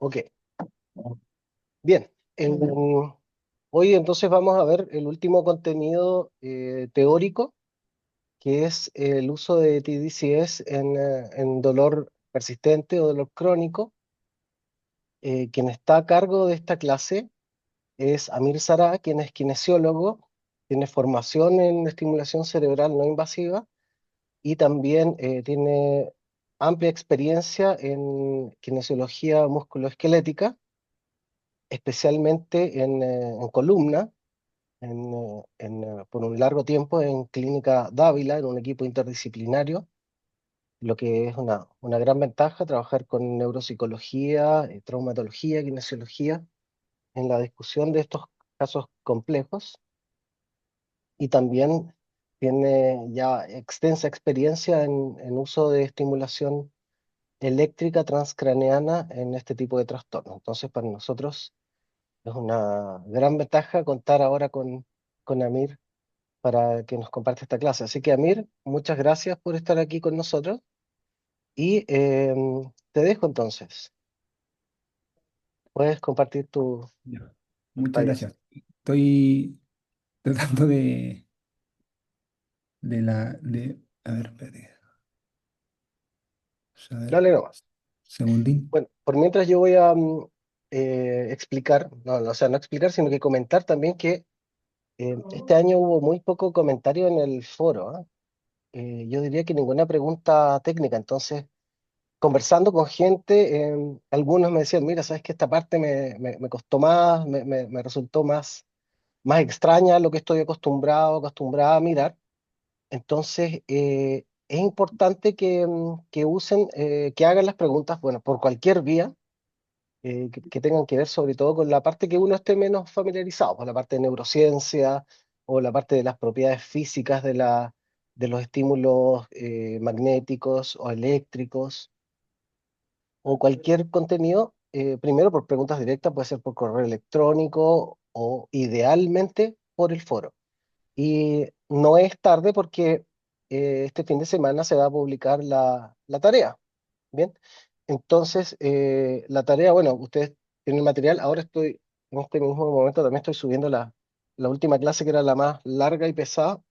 Ok, bien. Hoy entonces vamos a ver el último contenido teórico, que es el uso de TDCS en dolor persistente o dolor crónico. Quien está a cargo de esta clase es Amir Sará, quien es kinesiólogo, tiene formación en estimulación cerebral no invasiva y también tiene amplia experiencia en kinesiología musculoesquelética, especialmente en columna, por un largo tiempo en Clínica Dávila, en un equipo interdisciplinario, lo que es una gran ventaja trabajar con neuropsicología, traumatología, kinesiología, en la discusión de estos casos complejos, y también tiene ya extensa experiencia en uso de estimulación eléctrica transcraneana en este tipo de trastornos. Entonces, para nosotros es una gran ventaja contar ahora con Amir para que nos comparte esta clase. Así que Amir, muchas gracias por estar aquí con nosotros y te dejo entonces. Puedes compartir tu Ya. Muchas pantalla. gracias. Estoy tratando a ver, espérate, a ver, Dale nomás. segundín. Bueno, por mientras yo voy a explicar, o sea, no explicar, sino que comentar también que este año hubo muy poco comentario en el foro, ¿ah? Yo diría que ninguna pregunta técnica. Entonces, conversando con gente, algunos me decían, mira, sabes que esta parte me costó más, me resultó más extraña a lo que estoy acostumbrada a mirar. Entonces, es importante que usen, que hagan las preguntas, bueno, por cualquier vía, que tengan que ver sobre todo con la parte que uno esté menos familiarizado, con la parte de neurociencia o la parte de las propiedades físicas de los estímulos magnéticos o eléctricos, o cualquier contenido, primero por preguntas directas, puede ser por correo electrónico o idealmente por el foro. Y no es tarde porque este fin de semana se va a publicar la tarea. Bien, entonces la tarea, bueno, ustedes tienen el material, ahora estoy, en este mismo momento también estoy subiendo la última clase que era la más larga y pesada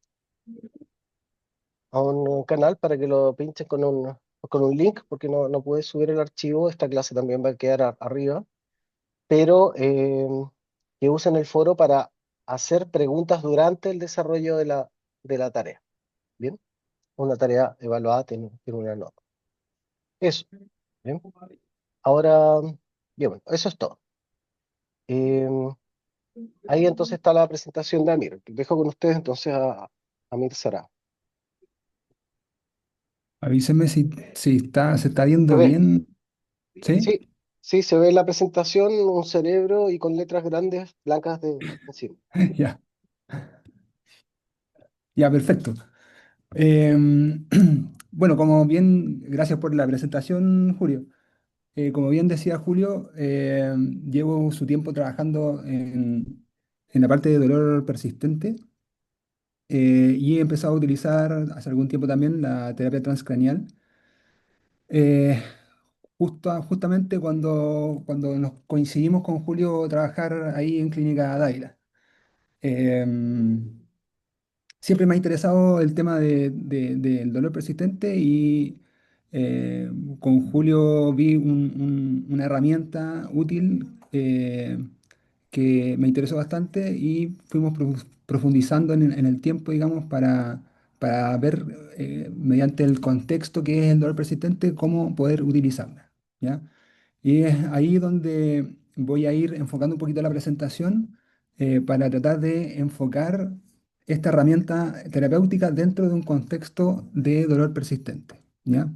a un canal para que lo pinchen con un link, porque no pude subir el archivo. Esta clase también va a quedar arriba, pero que usen el foro para hacer preguntas durante el desarrollo de la tarea. Bien, una tarea evaluada tiene una nota. Eso, bien. Ahora, bien, bueno, eso es todo. Em, Ahí entonces está la presentación de Amir. Dejo con ustedes entonces a Amir Sará. Avíseme si se está Se viendo ve, bien. ¿Sí? sí, sí, se ve en la presentación un cerebro y con letras grandes blancas encima. Ya, ya, perfecto. Em, bueno, gracias por la presentación, Julio. Como bien decía Julio, llevo su tiempo trabajando en la parte de dolor persistente, y he empezado a utilizar hace algún tiempo también la terapia transcranial. eh, Justamente cuando nos coincidimos con Julio trabajar ahí en Clínica Dávila. Em, Siempre me ha interesado el tema del dolor persistente y eh, con Julio vi una herramienta útil, que me interesó bastante y fuimos profundizando en el tiempo, digamos, para ver, mediante el contexto que es el dolor persistente, cómo poder utilizarla, ¿ya? Y es ahí donde voy a ir enfocando un poquito la presentación, para tratar de enfocar esta herramienta terapéutica dentro de un contexto de dolor persistente, ¿ya?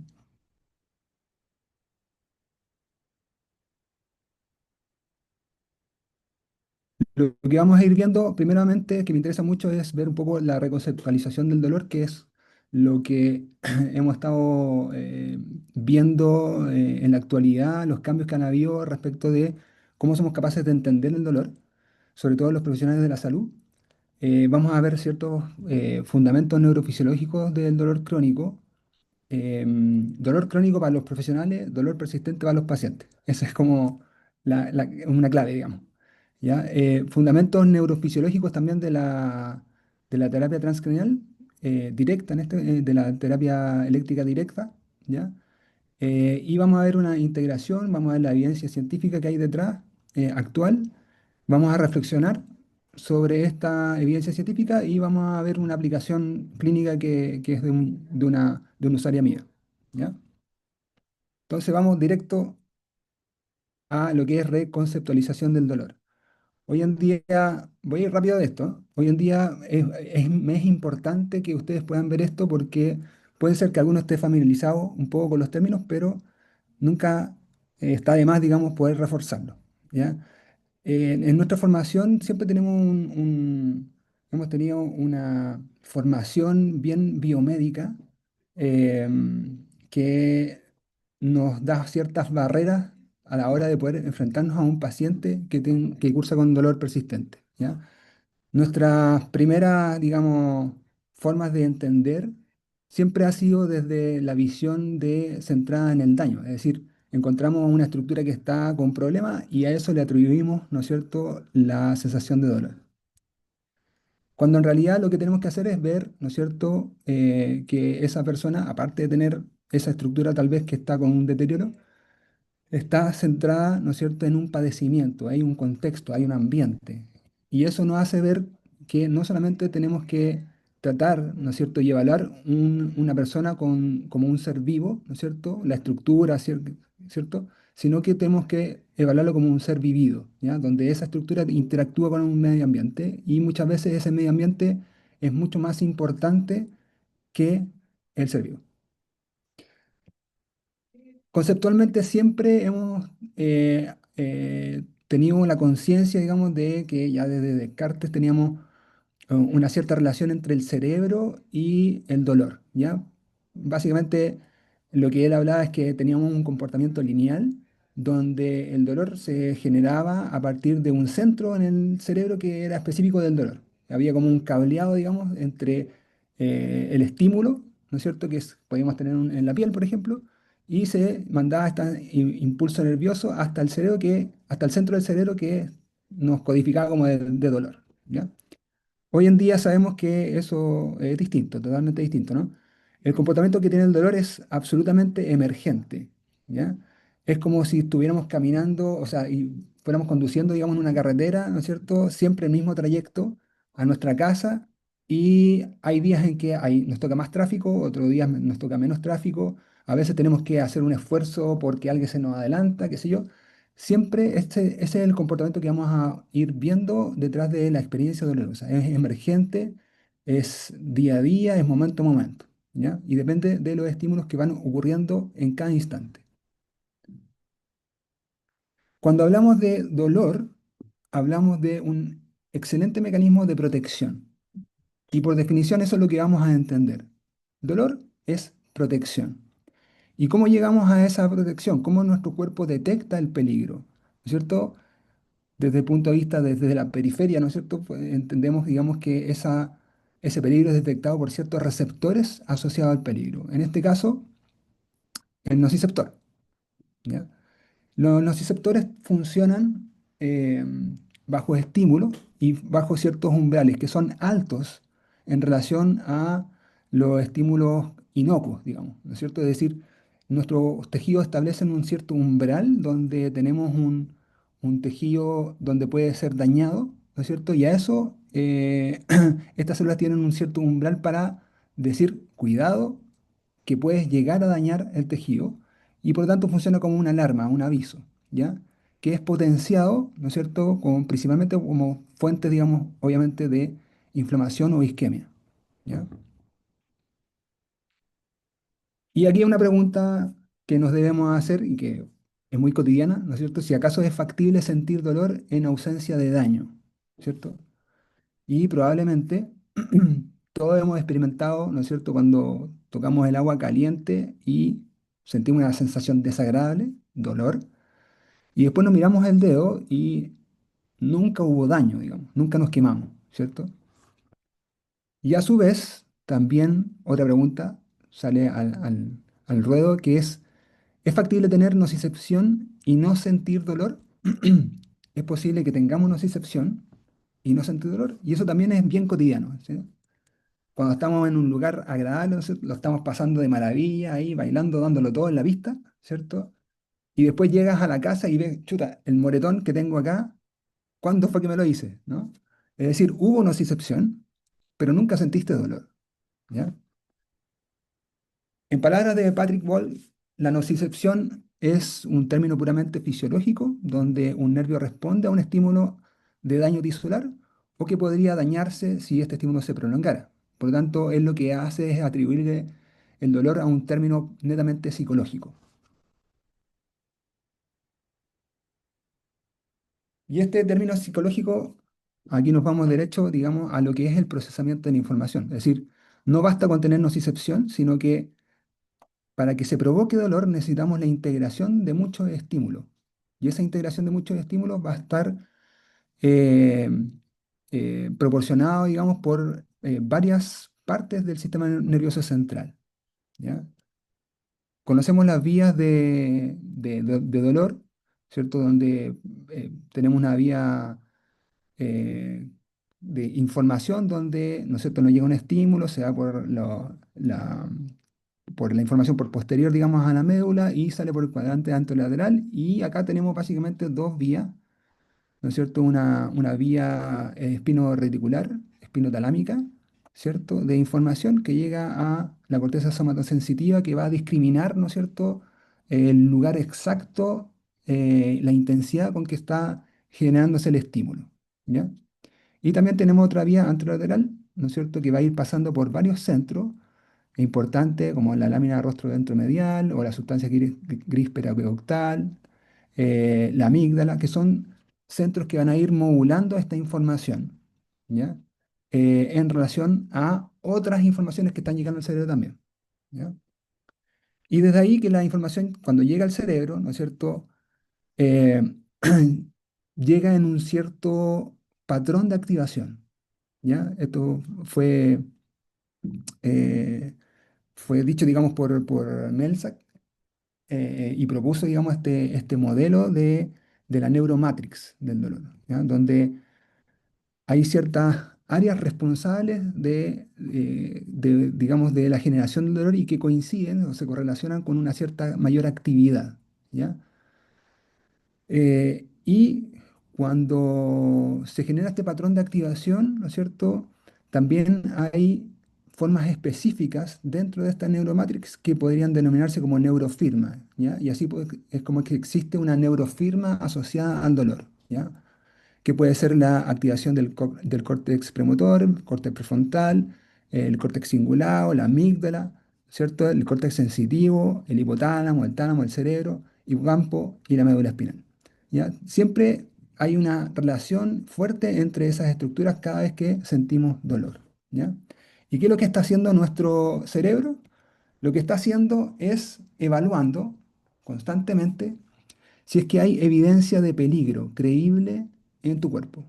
Lo que vamos a ir viendo, primeramente, que me interesa mucho, es ver un poco la reconceptualización del dolor, que es lo que hemos estado viendo en la actualidad, los cambios que han habido respecto de cómo somos capaces de entender el dolor, sobre todo los profesionales de la salud. Vamos a ver ciertos fundamentos neurofisiológicos del dolor crónico. Dolor crónico para los profesionales, dolor persistente para los pacientes. Esa es como una clave, digamos. ¿Ya? Fundamentos neurofisiológicos también de la terapia transcranial directa, de la terapia eléctrica directa, ¿ya? Y vamos a ver una integración, vamos a ver la evidencia científica que hay detrás, actual, vamos a reflexionar sobre esta evidencia científica y vamos a ver una aplicación clínica que es de una usuaria mía, ¿ya? Entonces vamos directo a lo que es reconceptualización del dolor. Hoy en día, voy a ir rápido de esto, hoy en día me es importante que ustedes puedan ver esto porque puede ser que alguno esté familiarizado un poco con los términos, pero nunca está de más, digamos, poder reforzarlo, ¿ya? En nuestra formación siempre hemos tenido una formación bien biomédica eh, que nos da ciertas barreras a la hora de poder enfrentarnos a un paciente que cursa con dolor persistente, ¿ya? Nuestras primeras, digamos, formas de entender siempre ha sido desde la visión centrada en el daño, es decir, encontramos una estructura que está con problemas y a eso le atribuimos, ¿no es cierto?, la sensación de dolor. Cuando en realidad lo que tenemos que hacer es ver, ¿no es cierto?, que esa persona, aparte de tener esa estructura tal vez que está con un deterioro, está centrada, ¿no es cierto?, en un padecimiento, hay un contexto, hay un ambiente. Y eso nos hace ver que no solamente tenemos que tratar, ¿no es cierto?, y evaluar una persona como un ser vivo, ¿no es cierto?, la estructura, ¿cierto?, sino que tenemos que evaluarlo como un ser vivido, ¿ya?, donde esa estructura interactúa con un medio ambiente y muchas veces ese medio ambiente es mucho más importante que el ser vivo. Conceptualmente siempre hemos tenido la conciencia, digamos, de que ya desde Descartes teníamos una cierta relación entre el cerebro y el dolor, ¿ya? Básicamente lo que él hablaba es que teníamos un comportamiento lineal donde el dolor se generaba a partir de un centro en el cerebro que era específico del dolor. Había como un cableado, digamos, entre el estímulo, ¿no es cierto?, podíamos tener en la piel, por ejemplo, y se mandaba este impulso nervioso hasta el cerebro hasta el centro del cerebro que nos codificaba como de dolor, ¿ya? Hoy en día sabemos que eso es distinto, totalmente distinto, ¿no? El comportamiento que tiene el dolor es absolutamente emergente, ¿ya? Es como si estuviéramos caminando, o sea, y fuéramos conduciendo, digamos, en una carretera, ¿no es cierto? Siempre el mismo trayecto a nuestra casa y hay días en que nos toca más tráfico, otros días nos toca menos tráfico, a veces tenemos que hacer un esfuerzo porque alguien se nos adelanta, qué sé yo. Siempre ese es el comportamiento que vamos a ir viendo detrás de la experiencia dolorosa. Es emergente, es día a día, es momento a momento, ¿ya? Y depende de los estímulos que van ocurriendo en cada instante. Cuando hablamos de dolor, hablamos de un excelente mecanismo de protección. Y por definición eso es lo que vamos a entender. Dolor es protección. ¿Y cómo llegamos a esa protección? ¿Cómo nuestro cuerpo detecta el peligro? ¿No es cierto? Desde el punto de vista, desde la periferia, ¿no es cierto? Pues, entendemos, digamos, que ese peligro es detectado por ciertos receptores asociados al peligro. En este caso, el nociceptor, ¿ya? Los nociceptores funcionan eh, bajo estímulos y bajo ciertos umbrales que son altos en relación a los estímulos inocuos, digamos, ¿no es cierto? Es decir, nuestros tejidos establecen un cierto umbral donde tenemos un tejido donde puede ser dañado, ¿no es cierto? Y a eso estas células tienen un cierto umbral para decir, cuidado, que puedes llegar a dañar el tejido y por lo tanto funciona como una alarma, un aviso, ¿ya? Que es potenciado, ¿no es cierto?, principalmente como fuente, digamos, obviamente de inflamación o isquemia, ¿ya? Y aquí hay una pregunta que nos debemos hacer y que es muy cotidiana, ¿no es cierto? Si acaso es factible sentir dolor en ausencia de daño, ¿cierto? Y probablemente todos hemos experimentado, ¿no es cierto?, cuando tocamos el agua caliente y sentimos una sensación desagradable, dolor, y después nos miramos el dedo y nunca hubo daño, digamos, nunca nos quemamos, ¿cierto? Y a su vez, también otra pregunta sale al ruedo que ¿es factible tener nocicepción y no sentir dolor? es posible que tengamos nocicepción y no sentir dolor, y eso también es bien cotidiano, ¿sí? Cuando estamos en un lugar agradable, ¿no es cierto? Lo estamos pasando de maravilla ahí, bailando, dándolo todo en la vista, ¿cierto? Y después llegas a la casa y ves, chuta, el moretón que tengo acá, ¿cuándo fue que me lo hice? ¿No? Es decir, hubo nocicepción, pero nunca sentiste dolor, ¿ya? En palabras de Patrick Wall, la nocicepción es un término puramente fisiológico, donde un nervio responde a un estímulo de daño tisular o que podría dañarse si este estímulo se prolongara. Por lo tanto, él lo que hace es atribuirle el dolor a un término netamente psicológico. Y este término psicológico, aquí nos vamos derecho, digamos, a lo que es el procesamiento de la información. Es decir, no basta con tener nocicepción, sino que para que se provoque dolor necesitamos la integración de muchos estímulos. Y esa integración de muchos estímulos va a estar eh, proporcionado, digamos, por varias partes del sistema nervioso central. ¿Ya? Conocemos las vías de dolor, ¿cierto? Donde tenemos una vía de información donde, ¿no es cierto?, nos llega un estímulo, se da por la información por posterior, digamos, a la médula y sale por el cuadrante anterolateral. Y acá tenemos básicamente dos vías, ¿no es cierto? Una vía espino-reticular, espinotalámica, ¿cierto? De información que llega a la corteza somatosensitiva que va a discriminar, ¿no es cierto?, el lugar exacto, la intensidad con que está generándose el estímulo, ¿ya? Y también tenemos otra vía anterolateral, ¿no es cierto?, que va a ir pasando por varios centros importantes, como la lámina rostro-ventromedial o la sustancia gris periaqueductal, la amígdala, que son centros que van a ir modulando esta información, ¿ya? En relación a otras informaciones que están llegando al cerebro también, ¿ya? Y desde ahí que la información, cuando llega al cerebro, ¿no es cierto?, eh, llega en un cierto patrón de activación, ¿ya? Esto eh, fue dicho, digamos, por Melzack, y propuso, digamos, este modelo de la neuromatrix del dolor, ¿ya? Donde hay ciertas áreas responsables digamos, de la generación del dolor y que coinciden o se correlacionan con una cierta mayor actividad, ¿ya? Y cuando se genera este patrón de activación, ¿no es cierto? También hay formas específicas dentro de esta neuromatrix que podrían denominarse como neurofirma, ¿ya? Y así es como que existe una neurofirma asociada al dolor, ¿ya? Que puede ser la activación del córtex premotor, el córtex prefrontal, el córtex cingulado, la amígdala, ¿cierto? El córtex sensitivo, el hipotálamo, el tálamo, el cerebro, hipocampo y la médula espinal. ¿Ya? Siempre hay una relación fuerte entre esas estructuras cada vez que sentimos dolor, ¿ya? ¿Y qué es lo que está haciendo nuestro cerebro? Lo que está haciendo es evaluando constantemente si es que hay evidencia de peligro creíble en tu cuerpo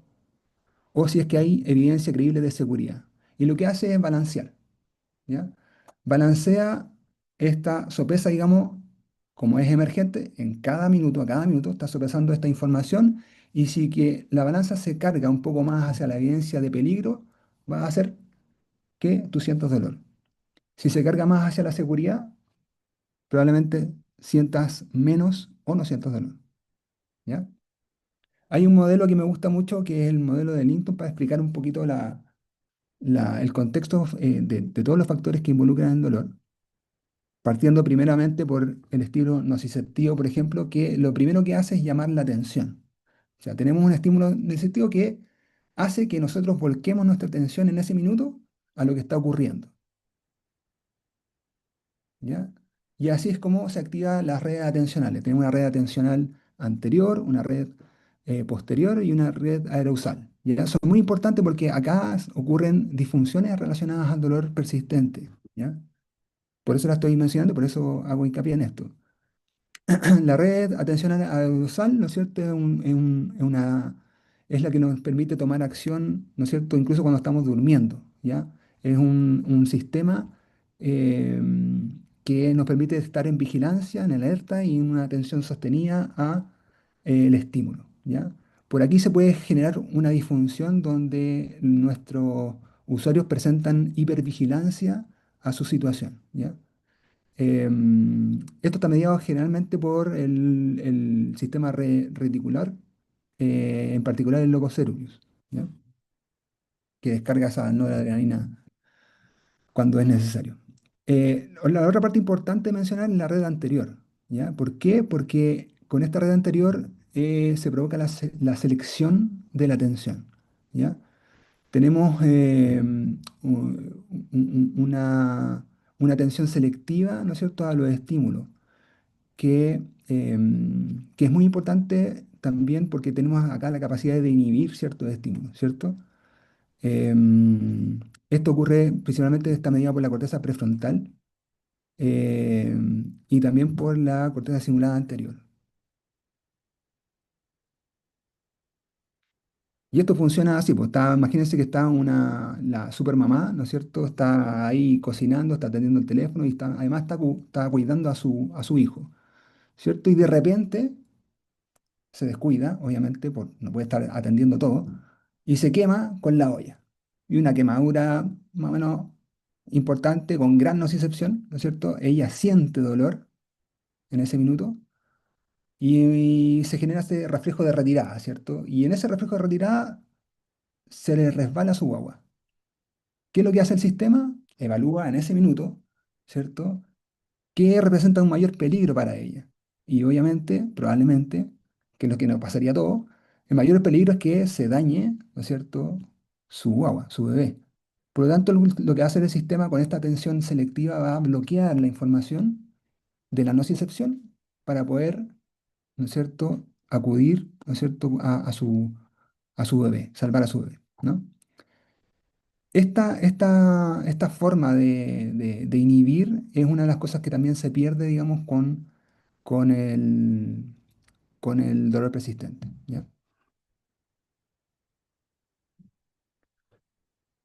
o si es que hay evidencia creíble de seguridad. Y lo que hace es balancear, ¿ya? Balancea esta sopesa, digamos, como es emergente, en cada minuto, a cada minuto, está sopesando esta información y si que la balanza se carga un poco más hacia la evidencia de peligro, va a hacer que tú sientas dolor. Si se carga más hacia la seguridad, probablemente sientas menos o no sientas dolor, ¿ya? Hay un modelo que me gusta mucho, que es el modelo de Linton, para explicar un poquito el contexto de todos los factores que involucran el dolor. Partiendo primeramente por el estilo nociceptivo, por ejemplo, que lo primero que hace es llamar la atención. O sea, tenemos un estímulo nociceptivo que hace que nosotros volquemos nuestra atención en ese minuto a lo que está ocurriendo, ¿ya? Y así es como se activan las redes atencionales. Tenemos una red atencional anterior, una red posterior y una red aerosal. ¿Ya? Son muy importantes porque acá ocurren disfunciones relacionadas al dolor persistente, ¿ya? Por eso la estoy mencionando, por eso hago hincapié en esto. La red atencional aerosal, ¿no es cierto? Es la que nos permite tomar acción, ¿no es cierto? Incluso cuando estamos durmiendo, ¿ya? Es un sistema eh, que nos permite estar en vigilancia, en alerta y en una atención sostenida el estímulo, ¿ya? Por aquí se puede generar una disfunción donde nuestros usuarios presentan hipervigilancia a su situación, ¿ya? Esto está mediado generalmente por el sistema reticular, en particular el locus ceruleus, ¿ya? Que descarga esa noradrenalina cuando es necesario. La otra parte importante de mencionar es la red anterior, ¿ya? ¿Por qué? Porque con esta red anterior se provoca la selección de la atención, ¿ya? Tenemos una atención selectiva, ¿no es cierto?, a los estímulos, que es muy importante también porque tenemos acá la capacidad de inhibir ciertos estímulos, ¿cierto? Em, Esto ocurre principalmente, está mediado por la corteza prefrontal, y también por la corteza cingulada anterior. Y esto funciona así, pues imagínense que está la supermamá, ¿no es cierto? Está ahí cocinando, está atendiendo el teléfono y además está cuidando a su hijo, ¿cierto? Y de repente se descuida, obviamente, no puede estar atendiendo todo, y se quema con la olla. Y una quemadura más o menos importante, con gran nocicepción, ¿no es cierto? Ella siente dolor en ese minuto y se genera ese reflejo de retirada, ¿cierto? Y en ese reflejo de retirada se le resbala su guagua. ¿Qué es lo que hace el sistema? Evalúa en ese minuto, ¿cierto? ¿Qué representa un mayor peligro para ella? Y obviamente, probablemente, que es lo que nos pasaría a todos, el mayor peligro es que se dañe, ¿no es cierto?, su guagua, su bebé. Por lo tanto, lo que hace el sistema con esta atención selectiva va a bloquear la información de la nocicepción para poder, ¿no es cierto?, acudir, ¿no es cierto?, a su bebé, salvar a su bebé, ¿no? Esta forma de inhibir es una de las cosas que también se pierde, digamos, con con el dolor persistente, ¿ya?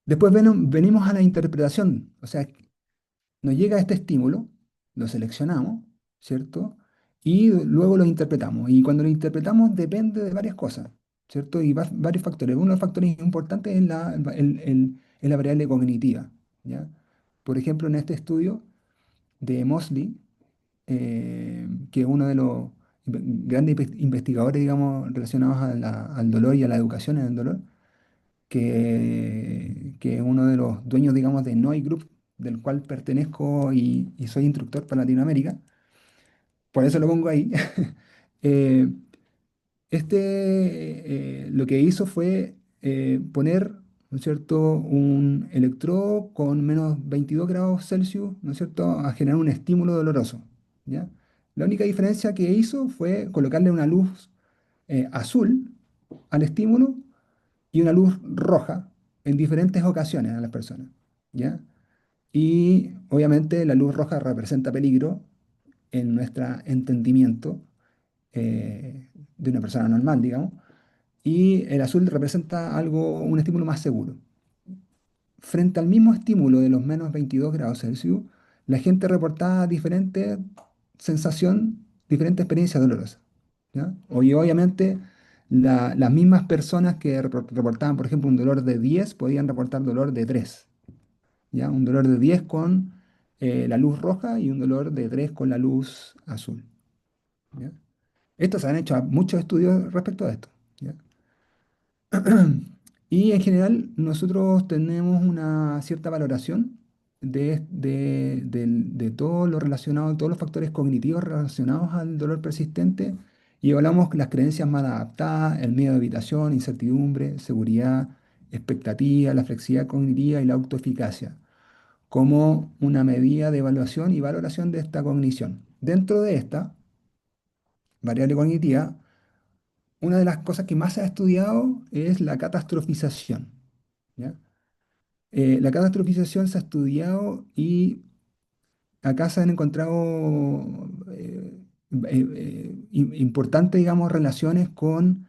Después venimos a la interpretación, o sea, nos llega este estímulo, lo seleccionamos, ¿cierto? Y luego lo interpretamos. Y cuando lo interpretamos depende de varias cosas, ¿cierto? Y varios factores. Uno de los factores importantes es es la variable cognitiva, ¿ya? Por ejemplo, en este estudio de Mosley, que es uno de los grandes investigadores, digamos, relacionados al dolor y a la educación en el dolor, que es uno de los dueños, digamos, de NOI Group, del cual pertenezco y soy instructor para Latinoamérica, por eso lo pongo ahí. Eh, lo que hizo fue poner, ¿no es cierto?, un electrodo con menos 22 grados Celsius, ¿no es cierto?, a generar un estímulo doloroso, ¿ya? La única diferencia que hizo fue colocarle una luz azul al estímulo y una luz roja en diferentes ocasiones a las personas, ¿ya? Y obviamente la luz roja representa peligro en nuestro entendimiento de una persona normal, digamos, y el azul representa algo, un estímulo más seguro. Frente al mismo estímulo de los menos 22 grados Celsius, la gente reportaba diferente sensación, diferente experiencia dolorosa, ¿ya? Obviamente, las mismas personas que reportaban, por ejemplo, un dolor de 10 podían reportar dolor de 3, ¿ya? Un dolor de 10 con la luz roja y un dolor de 3 con la luz azul, ¿ya? Estos se han hecho muchos estudios respecto a esto, ¿ya? Y en general nosotros tenemos una cierta valoración de todo lo relacionado, todos los factores cognitivos relacionados al dolor persistente y evaluamos las creencias más adaptadas, el miedo de evitación, incertidumbre, seguridad, expectativa, la flexibilidad cognitiva y la autoeficacia como una medida de evaluación y valoración de esta cognición. Dentro de esta variable cognitiva, una de las cosas que más se ha estudiado es la catastrofización, ¿ya? La catastrofización se ha estudiado y acá se han encontrado importantes, digamos, relaciones con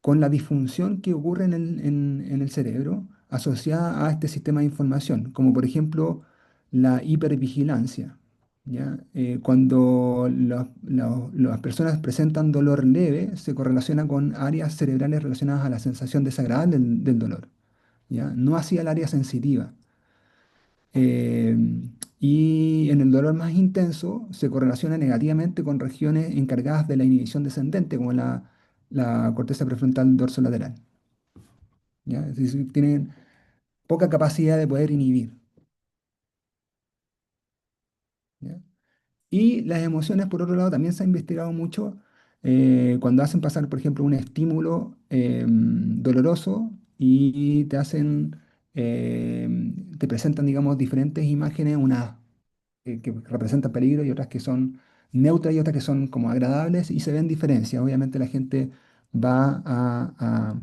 la disfunción que ocurre en el cerebro asociada a este sistema de información, como por ejemplo la hipervigilancia. ¿ya? Cuando las personas presentan dolor leve, se correlaciona con áreas cerebrales relacionadas a la sensación desagradable del dolor, ¿ya? No así al área sensitiva. Eh, y en el dolor más intenso se correlaciona negativamente con regiones encargadas de la inhibición descendente, como la corteza prefrontal dorsolateral, ¿ya? Es decir, tienen poca capacidad de poder inhibir, ¿ya? Y las emociones, por otro lado, también se ha investigado mucho cuando hacen pasar, por ejemplo, un estímulo doloroso y te presentan, digamos, diferentes imágenes, unas que representan peligro y otras que son neutras y otras que son como agradables y se ven diferencias. Obviamente la gente va a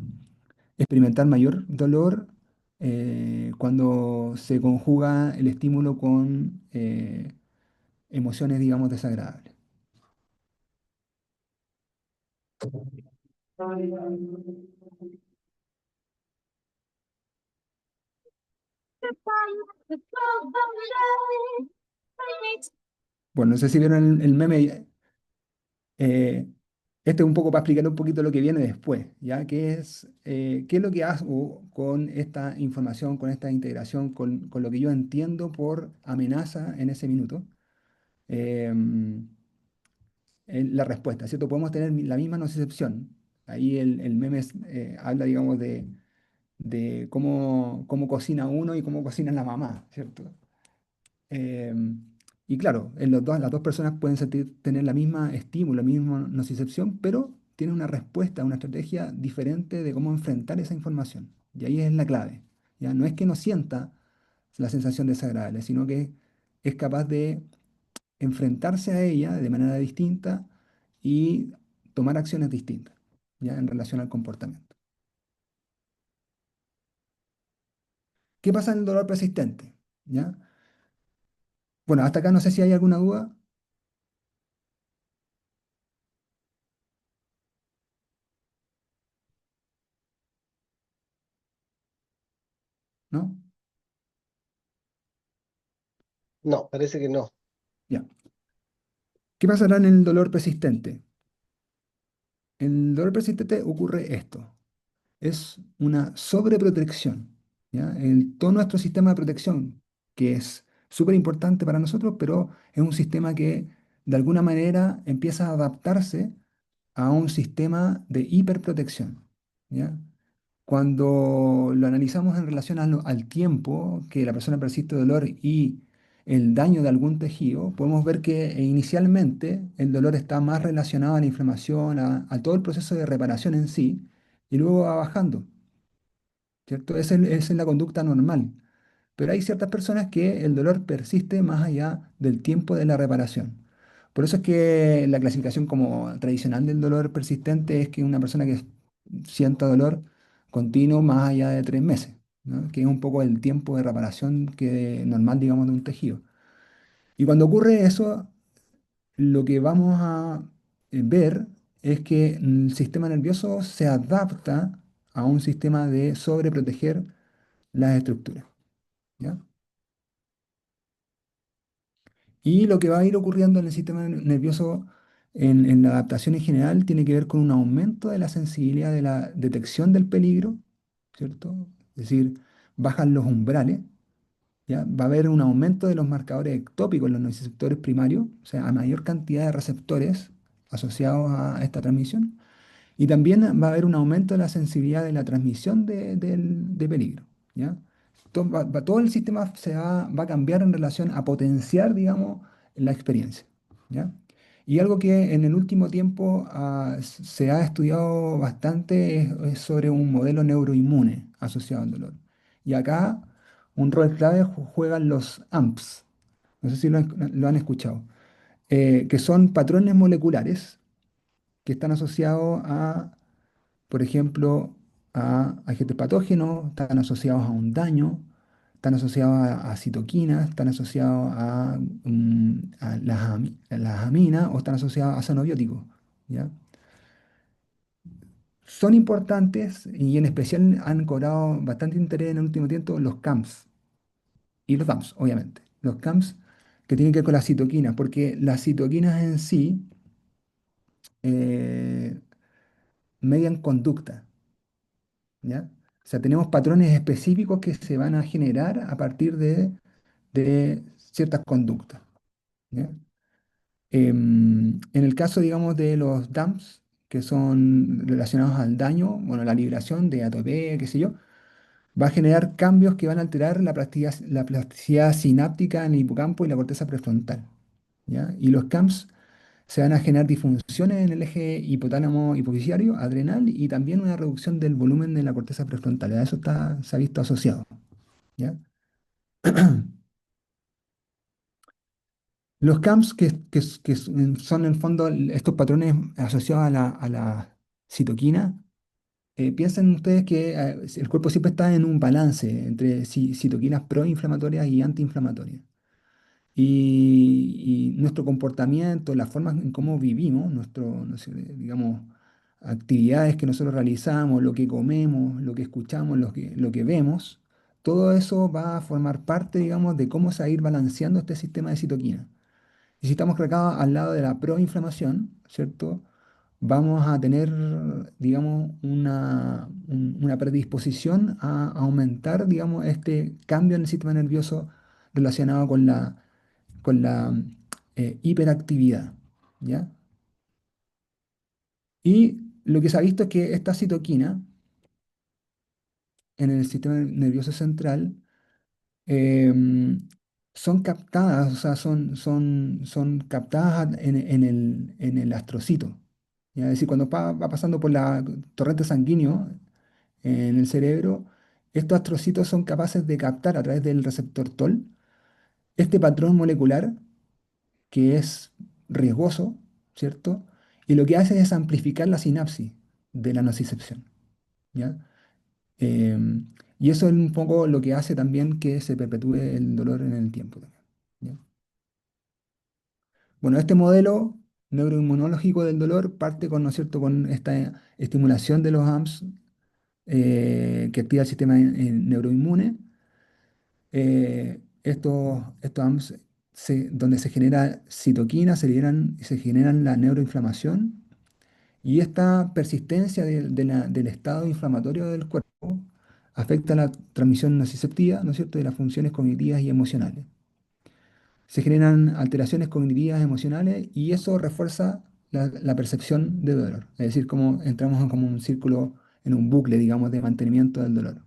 experimentar mayor dolor cuando se conjuga el estímulo con emociones, digamos, desagradables. Bueno, no sé si vieron el meme. eh, este es un poco para explicar un poquito lo que viene después, ¿ya? ¿Qué es lo que hago con esta información, con esta integración, con lo que yo entiendo por amenaza en ese minuto? Em, la respuesta, ¿cierto? Podemos tener la misma nocicepción. Ahí el meme habla, digamos, de cómo cocina uno y cómo cocina la mamá, ¿cierto? Em, y claro, las dos personas pueden tener la misma estímulo, la misma nocicepción, pero tienen una respuesta, una estrategia diferente de cómo enfrentar esa información. Y ahí es la clave. ¿Ya? No es que no sienta la sensación desagradable, sino que es capaz de enfrentarse a ella de manera distinta y tomar acciones distintas, ¿ya? En relación al comportamiento. ¿Qué pasa en el dolor persistente? ¿Ya? Bueno, hasta acá no sé si hay alguna duda, ¿no? No, parece que no. Ya. ¿Qué pasará en el dolor persistente? En el dolor persistente ocurre esto. Es una sobreprotección, ¿ya? Todo nuestro sistema de protección, que es súper importante para nosotros, pero es un sistema que de alguna manera empieza a adaptarse a un sistema de hiperprotección, ¿ya? Cuando lo analizamos en relación al tiempo que la persona persiste dolor y el daño de algún tejido, podemos ver que inicialmente el dolor está más relacionado a la inflamación, a todo el proceso de reparación en sí, y luego va bajando, ¿cierto? Esa es la conducta normal. Pero hay ciertas personas que el dolor persiste más allá del tiempo de la reparación. Por eso es que la clasificación como tradicional del dolor persistente es que una persona que sienta dolor continuo más allá de 3 meses, ¿no? Que es un poco el tiempo de reparación normal, digamos, de un tejido. Y cuando ocurre eso, lo que vamos a ver es que el sistema nervioso se adapta a un sistema de sobreproteger las estructuras, ¿ya? Y lo que va a ir ocurriendo en el sistema nervioso en la adaptación en general tiene que ver con un aumento de la sensibilidad de la detección del peligro, ¿cierto? Es decir, bajan los umbrales, ¿ya? Va a haber un aumento de los marcadores ectópicos en los nociceptores primarios, o sea, a mayor cantidad de receptores asociados a esta transmisión. Y también va a haber un aumento de la sensibilidad de la transmisión de peligro, ¿ya? Todo el sistema va a cambiar en relación a potenciar, digamos, la experiencia, ¿ya? Y algo que en el último tiempo se ha estudiado bastante es sobre un modelo neuroinmune asociado al dolor. Y acá un rol clave juegan los AMPs, no sé si lo han escuchado, que son patrones moleculares que están asociados por ejemplo, a agentes patógenos, están asociados a un daño, están asociados a citoquinas, están asociados a las aminas o están asociados a xenobióticos, ¿ya? Son importantes y en especial han cobrado bastante interés en el último tiempo los CAMS y los DAMS, obviamente. Los CAMS, que tiene que ver con las citoquinas, porque las citoquinas en sí eh, median conducta, ¿ya? O sea, tenemos patrones específicos que se van a generar a partir de ciertas conductas, ¿ya? En el caso, digamos, de los DAMPs, que son relacionados al daño, bueno, la liberación de ATP, qué sé yo, va a generar cambios que van a alterar la plasticidad sináptica en el hipocampo y la corteza prefrontal, ¿ya? Y los CAMPs se van a generar disfunciones en el eje hipotálamo hipofisiario, adrenal y también una reducción del volumen de la corteza prefrontal. A eso se ha visto asociado, ¿ya? Los CAMPs, son en el fondo estos patrones asociados a la citoquina, piensen ustedes que el cuerpo siempre está en un balance entre citoquinas proinflamatorias y antiinflamatorias. Y nuestro comportamiento, la forma en cómo vivimos, no sé, digamos, actividades que nosotros realizamos, lo que comemos, lo que escuchamos, lo que vemos, todo eso va a formar parte, digamos, de cómo se va a ir balanceando este sistema de citoquina. Y si estamos acá al lado de la proinflamación, ¿cierto? Vamos a tener, digamos, una predisposición a aumentar, digamos, este cambio en el sistema nervioso relacionado con la hiperactividad, ¿ya? Y lo que se ha visto es que esta citoquina en el sistema nervioso central em, son captadas, o sea, son captadas en el astrocito. ¿Ya? Es decir, cuando va pasando por la torrente sanguíneo en el cerebro, estos astrocitos son capaces de captar a través del receptor TOL este patrón molecular que es riesgoso, ¿cierto? Y lo que hace es amplificar la sinapsis de la nocicepción, ¿ya? Em, y eso es un poco lo que hace también que se perpetúe el dolor en el tiempo también, ¿ya? Bueno, este modelo neuroinmunológico del dolor parte con, ¿no es cierto?, con esta estimulación de los AMPs que activa el sistema neuroinmune. Estos AMPs donde se genera citoquina, se generan la neuroinflamación y esta persistencia del estado inflamatorio del cuerpo afecta la transmisión nociceptiva, ¿no es cierto?, de las funciones cognitivas y emocionales. Se generan alteraciones cognitivas emocionales y eso refuerza la percepción de dolor. Es decir, como entramos en como un círculo, en un bucle, digamos, de mantenimiento del dolor.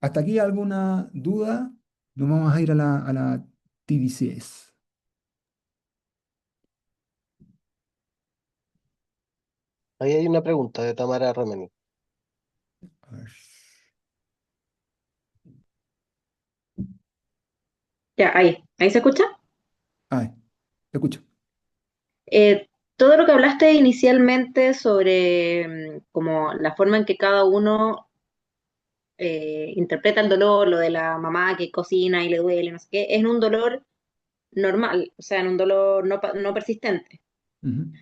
¿Hasta aquí alguna duda? Nos vamos a ir a la TDCS. Ahí hay una pregunta de Tamara Romani. A ver. Ya, ahí se escucha. Ay, te escucho. Todo lo que hablaste inicialmente sobre como la forma en que cada uno interpreta el dolor, lo de la mamá que cocina y le duele, no sé qué, es en un dolor normal, o sea, en un dolor no persistente. Ujú.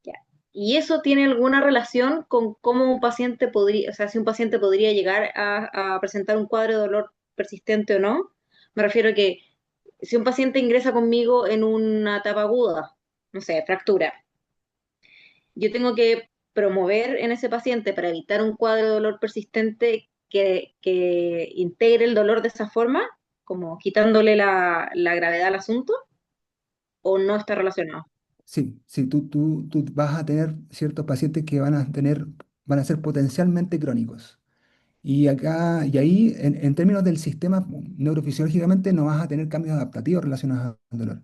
Ya. ¿Y eso tiene alguna relación con cómo un paciente podría, o sea, si un paciente podría llegar a presentar un cuadro de dolor persistente o no? Me refiero a que si un paciente ingresa conmigo en una etapa aguda, no sé, fractura, yo tengo que promover en ese paciente para evitar un cuadro de dolor persistente que integre el dolor de esa forma, como quitándole la gravedad al asunto, o no está relacionado. Sí, sí, tú vas a tener ciertos pacientes que van a ser potencialmente crónicos. Y ahí, en términos del sistema, neurofisiológicamente no vas a tener cambios adaptativos relacionados al dolor.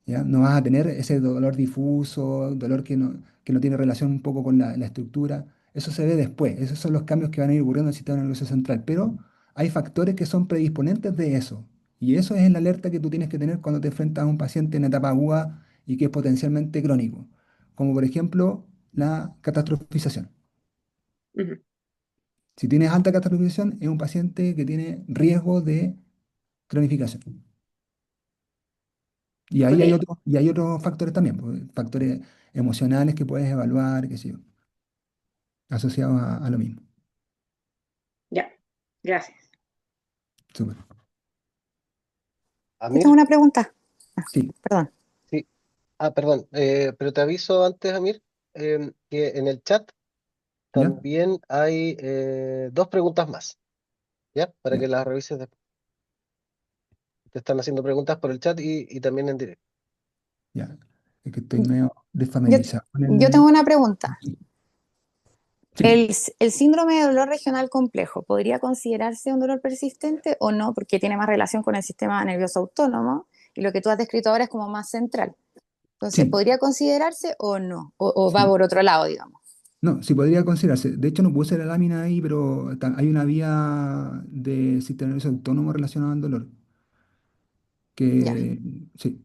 ¿Ya? No vas a tener ese dolor difuso, dolor que no tiene relación un poco con la estructura. Eso se ve después. Esos son los cambios que van a ir ocurriendo en el sistema nervioso central. Pero hay factores que son predisponentes de eso. Y eso es la alerta que tú tienes que tener cuando te enfrentas a un paciente en etapa aguda y que es potencialmente crónico. Como por ejemplo la catastrofización. Ujú. Si tienes alta catastrofización, es un paciente que tiene riesgo de cronificación. Y ahí Ok, hay otros factores también, pues, factores emocionales que puedes evaluar, qué sé yo, asociados a lo mismo. ya, gracias. súper. Yo tengo Amir, una pregunta. Ah, Sí, perdón. sí. Ah, perdón, pero te aviso antes, Amir, que en el chat ¿ya? también hay dos preguntas más, ¿ya? Para Ya, que las revises después. Te están haciendo preguntas por el chat y también en directo. ya. Es que estoy medio Yo, desfamiliarizado con yo tengo el... una pregunta. Sí, El síndrome de dolor regional complejo podría considerarse un dolor persistente o no? Porque tiene más relación con el sistema nervioso autónomo y lo que tú has descrito ahora es como más central. Entonces, sí, ¿podría considerarse o no? O va sí. por otro lado, digamos. No, sí podría considerarse. De hecho, no puse la lámina ahí, pero hay una vía de sistema nervioso autónomo relacionado al dolor. Ya. Que, sí.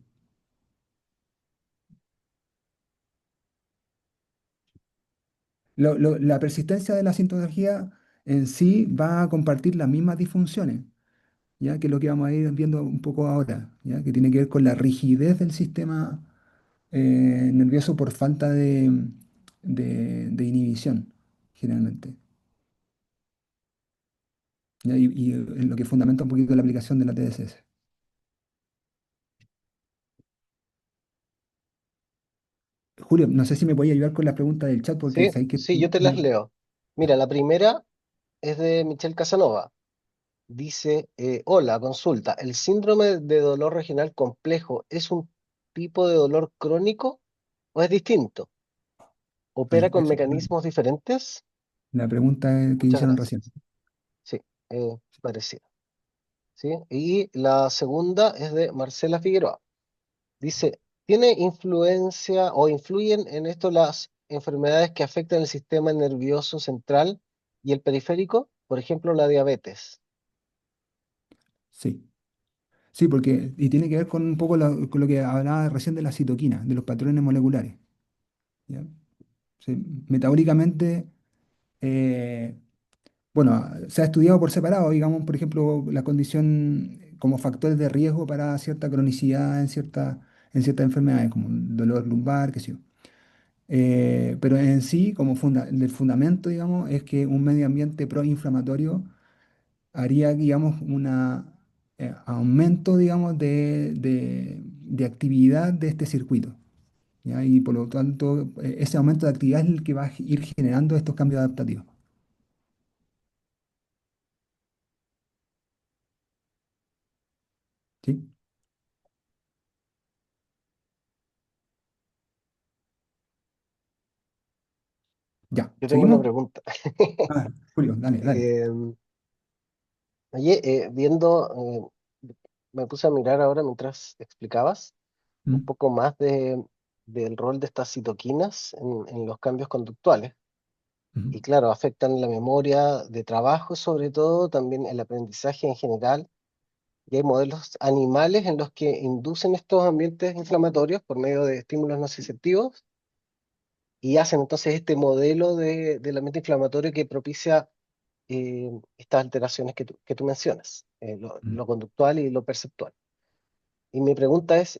La persistencia de la sintomatología en sí va a compartir las mismas disfunciones, ¿ya? Que es lo que vamos a ir viendo un poco ahora, ¿ya? Que tiene que ver con la rigidez del sistema nervioso por falta de inhibición, generalmente. ¿Ya? Y en lo que fundamenta un poquito la aplicación de la TDCS. Julio, no sé si me podía ayudar con la pregunta del chat porque Sí, sabéis que... sí, yo te las leo. Mira, la primera es de Michelle Casanova. Dice, hola, consulta, ¿el síndrome de dolor regional complejo es un tipo de dolor crónico o es distinto? ¿Opera Ahí, con mecanismos diferentes? la pregunta que Muchas hicieron recién. gracias. Sí, parecido. ¿Sí? Y la segunda es de Marcela Figueroa. Dice, ¿tiene influencia o influyen en esto las enfermedades que afectan el sistema nervioso central y el periférico? Por ejemplo, la diabetes. Sí. Sí, porque y tiene que ver con un poco con lo que hablaba recién de la citoquina, de los patrones moleculares. ¿Ya? Sí, metabólicamente, eh, bueno, se ha estudiado por separado, digamos, por ejemplo, la condición como factores de riesgo para cierta cronicidad en ciertas enfermedades, como el dolor lumbar, qué sé yo. Pero en sí, como el fundamento, digamos, es que un medio ambiente proinflamatorio haría, digamos, un aumento, digamos, de actividad de este circuito. ¿Ya? Y por lo tanto, ese aumento de actividad es el que va a ir generando estos cambios adaptativos. ¿Sí? Ya, Yo tengo una ¿seguimos? pregunta. Ah, Julio, dale, dale. Em, Oye, me puse a mirar ahora mientras explicabas un Mm, poco más del rol de estas citoquinas en los cambios conductuales. ujú. Y claro, afectan la memoria de trabajo, sobre todo, también el aprendizaje en general. Y hay modelos animales en los que inducen estos ambientes inflamatorios por medio de estímulos nociceptivos y hacen entonces este modelo del ambiente inflamatorio que propicia estas alteraciones que tú mencionas, Mm. lo conductual y lo perceptual. Y mi pregunta es,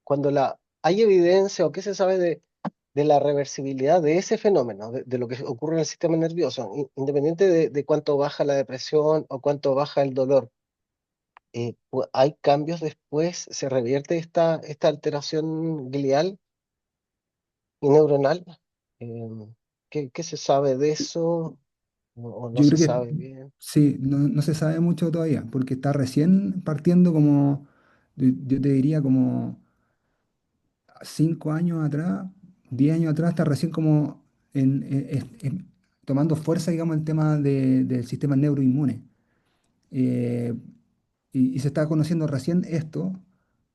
cuando hay evidencia o qué se sabe de la reversibilidad de ese fenómeno, de lo que ocurre en el sistema nervioso, independiente de cuánto baja la depresión o cuánto baja el dolor, ¿hay cambios después? ¿Se revierte esta alteración glial y neuronal? ¿Qué se sabe de eso o no Yo se creo que sabe bien? sí, no se sabe mucho todavía, porque está recién partiendo como, yo te diría como 5 años atrás, 10 años atrás, está recién como tomando fuerza, digamos, el tema del sistema neuroinmune. Eh, y se está conociendo recién esto,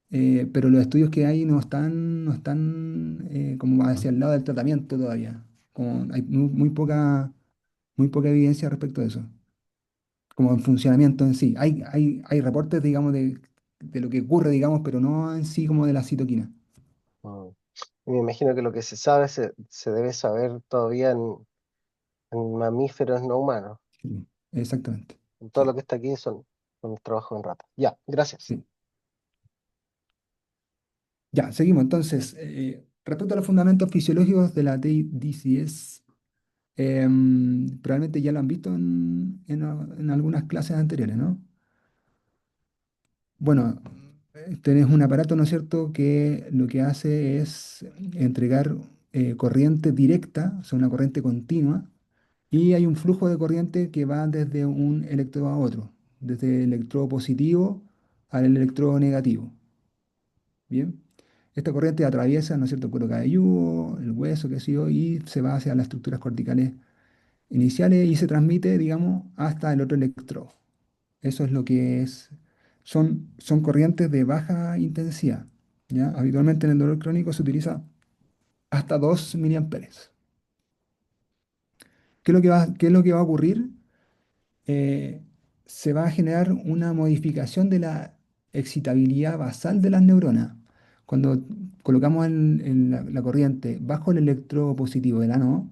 pero los estudios que hay no están como hacia el lado del tratamiento todavía. Como hay muy poca evidencia respecto a eso, como en funcionamiento en sí. Hay reportes, digamos, de lo que ocurre, digamos, pero no en sí como de la citoquina. Mm. Y me imagino que lo que se sabe se debe saber todavía en mamíferos no humanos. Sí, exactamente. En todo Sí, lo que está aquí son trabajos en ratas. Ya, gracias. sí. Ya, seguimos. Entonces, respecto a los fundamentos fisiológicos de la DCS, probablemente ya lo han visto en algunas clases anteriores, ¿no? Bueno, tenés un aparato, ¿no es cierto?, que lo que hace es entregar corriente directa, o sea, una corriente continua, y hay un flujo de corriente que va desde un electrodo a otro, desde el electrodo positivo al electrodo negativo. Bien, esta corriente atraviesa, ¿no es cierto?, el cuero cabelludo, el hueso, qué sé yo, y se va hacia las estructuras corticales iniciales y se transmite, digamos, hasta el otro electrodo. Eso es lo que es, son corrientes de baja intensidad, ¿ya? Habitualmente en el dolor crónico se utiliza hasta 2 miliamperes. ¿Qué es lo que va a ocurrir? eh, Se va a generar una modificación de la excitabilidad basal de las neuronas. Cuando colocamos la corriente bajo el electrodo positivo del ánodo,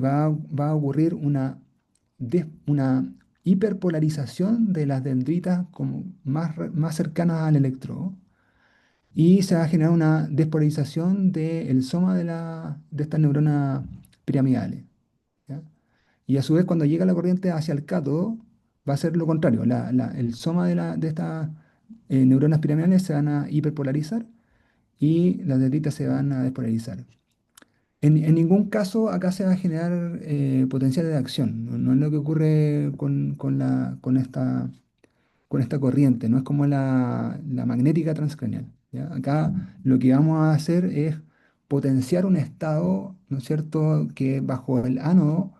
va a ocurrir una hiperpolarización de las dendritas como más cercanas al electrodo y se va a generar una despolarización del soma de estas neuronas piramidales. ¿Ya? Y a su vez, cuando llega la corriente hacia el cátodo, va a ser lo contrario. El soma de estas neuronas piramidales se van a hiperpolarizar y las dendritas se van a despolarizar. En ningún caso acá se va a generar potencial de acción. No, no es lo que ocurre con esta corriente, no es como la magnética transcranial. ¿Ya? Acá lo que vamos a hacer es potenciar un estado, ¿no es cierto?, que bajo el ánodo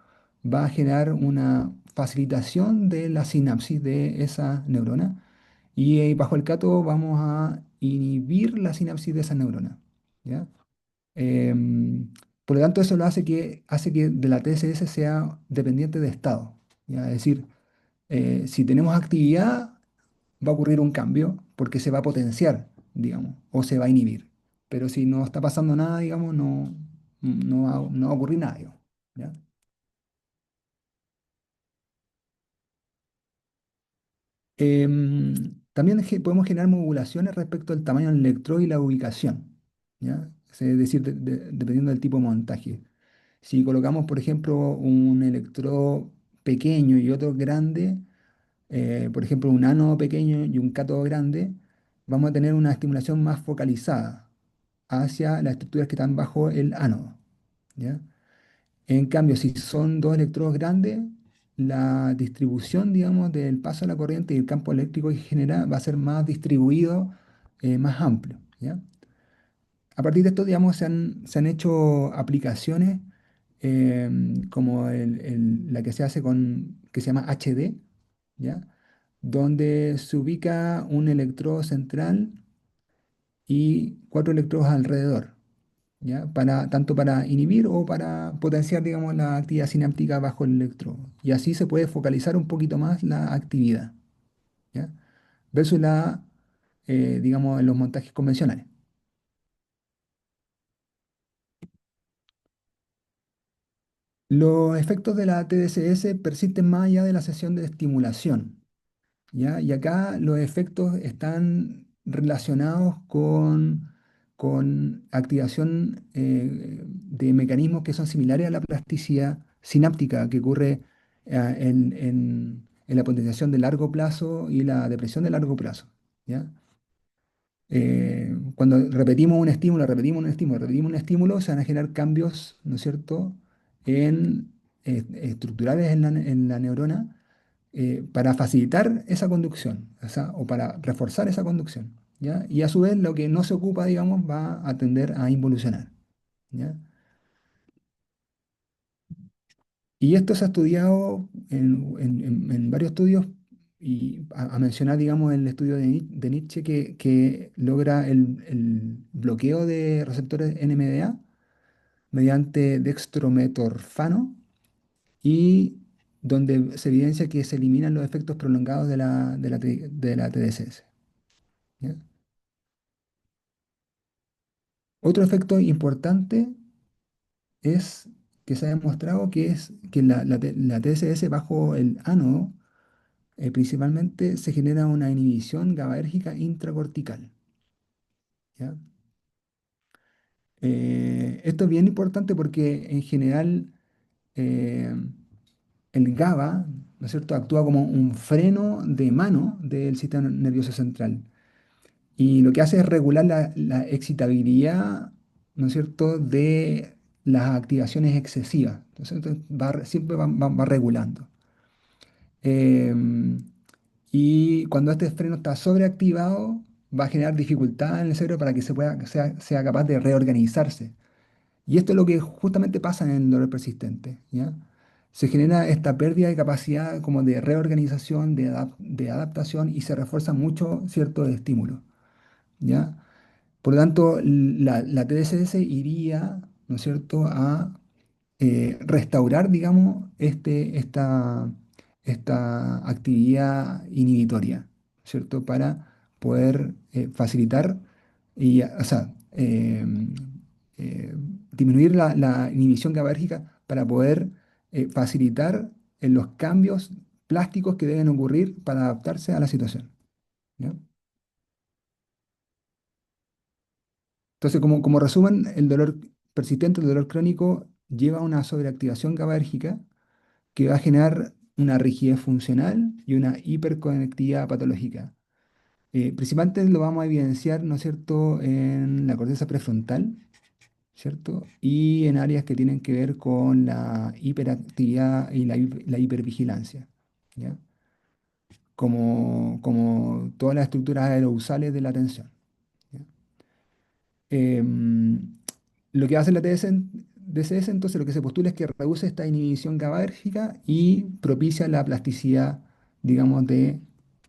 va a generar una facilitación de la sinapsis de esa neurona y bajo el cátodo vamos a inhibir la sinapsis de esa neurona. ¿Ya? Em, por lo tanto, eso hace que de la TSS sea dependiente de estado. ¿Ya? Es decir, si tenemos actividad, va a ocurrir un cambio porque se va a potenciar, digamos, o se va a inhibir. Pero si no está pasando nada, digamos, no va a ocurrir nada, digamos, ¿ya? También podemos generar modulaciones respecto al tamaño del electrodo y la ubicación, ¿ya? Es decir, dependiendo del tipo de montaje. Si colocamos, por ejemplo, un electrodo pequeño y otro grande, por ejemplo, un ánodo pequeño y un cátodo grande, vamos a tener una estimulación más focalizada hacia las estructuras que están bajo el ánodo, ¿ya? En cambio, si son dos electrodos grandes, la distribución, digamos, del paso de la corriente y el campo eléctrico que genera va a ser más distribuido, más amplio, ¿ya? A partir de esto, digamos, se han hecho aplicaciones como la que se hace que se llama HD, ¿ya? Donde se ubica un electrodo central y cuatro electrodos alrededor, ¿ya? Tanto para inhibir o para potenciar, digamos, la actividad sináptica bajo el electrodo. Y así se puede focalizar un poquito más la actividad, ¿ya? Versus digamos, en los montajes convencionales. Los efectos de la TDCS persisten más allá de la sesión de estimulación, ¿ya? Y acá los efectos están relacionados con activación de mecanismos que son similares a la plasticidad sináptica que ocurre en la potenciación de largo plazo y la depresión de largo plazo, ¿ya? Cuando repetimos un estímulo, repetimos un estímulo, repetimos un estímulo, se van a generar cambios, ¿no es cierto?, en, estructurales en la neurona para facilitar esa conducción, o para reforzar esa conducción, ¿ya? Y a su vez lo que no se ocupa, digamos, va a tender a involucionar, ¿ya? Y esto se ha estudiado en varios estudios y a mencionar, digamos, el estudio de Nietzsche que logra el bloqueo de receptores NMDA mediante dextrometorfano y donde se evidencia que se eliminan los efectos prolongados de la TDCS. ¿Ya? Otro efecto importante es que se ha demostrado que es que la TSS bajo el ánodo principalmente se genera una inhibición GABAérgica intracortical. ¿Ya? Esto es bien importante porque en general eh, el GABA, ¿no es cierto?, actúa como un freno de mano del sistema nervioso central. Y lo que hace es regular la excitabilidad, ¿no es cierto?, de las activaciones excesivas. Entonces siempre va regulando. Em, y cuando este freno está sobreactivado, va a generar dificultad en el cerebro para que sea capaz de reorganizarse. Y esto es lo que justamente pasa en el dolor persistente, ¿ya? Se genera esta pérdida de capacidad como de reorganización, de adaptación y se refuerza mucho ciertos estímulos, ¿ya? Por lo tanto, la TDCS iría, ¿no es cierto?, a restaurar, digamos, esta actividad inhibitoria, ¿cierto? Para poder facilitar y, o sea, eh, disminuir la inhibición GABAérgica para poder facilitar los cambios plásticos que deben ocurrir para adaptarse a la situación, ¿ya? Entonces, como resumen, el dolor persistente, el dolor crónico, lleva a una sobreactivación GABAérgica que va a generar una rigidez funcional y una hiperconectividad patológica. Principalmente lo vamos a evidenciar, ¿no es cierto?, en la corteza prefrontal, ¿cierto? Y en áreas que tienen que ver con la hiperactividad y la hipervigilancia, ¿ya? Como todas las estructuras aerousales de la atención, ¿ya? Em, lo que hace la DCS, entonces, lo que se postula es que reduce esta inhibición GABAérgica y propicia la plasticidad, digamos, de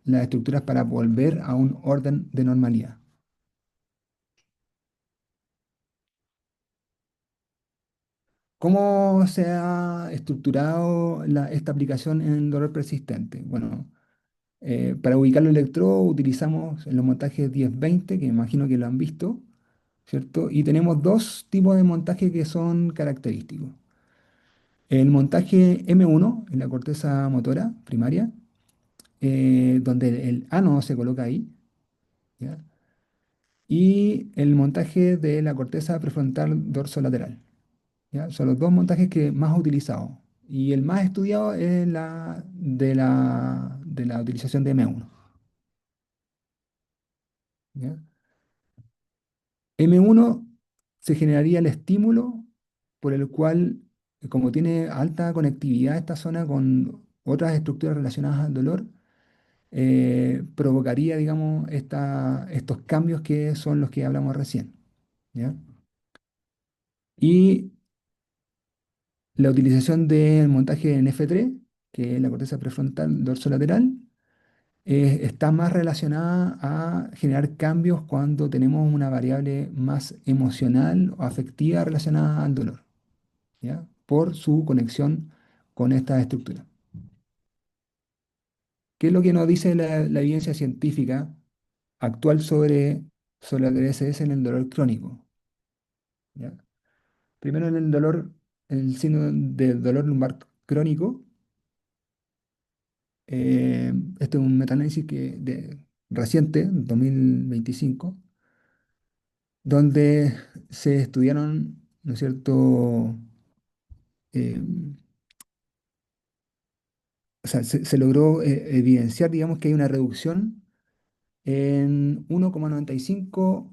las estructuras para volver a un orden de normalidad. ¿Cómo se ha estructurado esta aplicación en dolor persistente? Bueno, para ubicar los electrodos utilizamos en los montajes 10-20, que me imagino que lo han visto, ¿cierto? Y tenemos dos tipos de montaje que son característicos. El montaje M1 en la corteza motora primaria, donde el ánodo se coloca ahí, ¿ya? Y el montaje de la corteza prefrontal dorsolateral, ¿ya? Son los dos montajes que más utilizados. Y el más estudiado es la utilización de M1, ¿ya? M1 se generaría el estímulo por el cual, como tiene alta conectividad esta zona con otras estructuras relacionadas al dolor, provocaría, digamos, estos cambios que son los que hablamos recién, ¿ya? Y la utilización del montaje en F3, que es la corteza prefrontal dorsolateral, está más relacionada a generar cambios cuando tenemos una variable más emocional o afectiva relacionada al dolor, ¿ya? Por su conexión con esta estructura. ¿Qué es lo que nos dice la evidencia científica actual sobre la TSS en el dolor crónico? ¿Ya? Primero en el dolor, en el signo del dolor lumbar crónico. Este es un metaanálisis reciente, 2025, donde se estudiaron, ¿no es cierto? Eh, o sea, se logró evidenciar, digamos, que hay una reducción en 1,95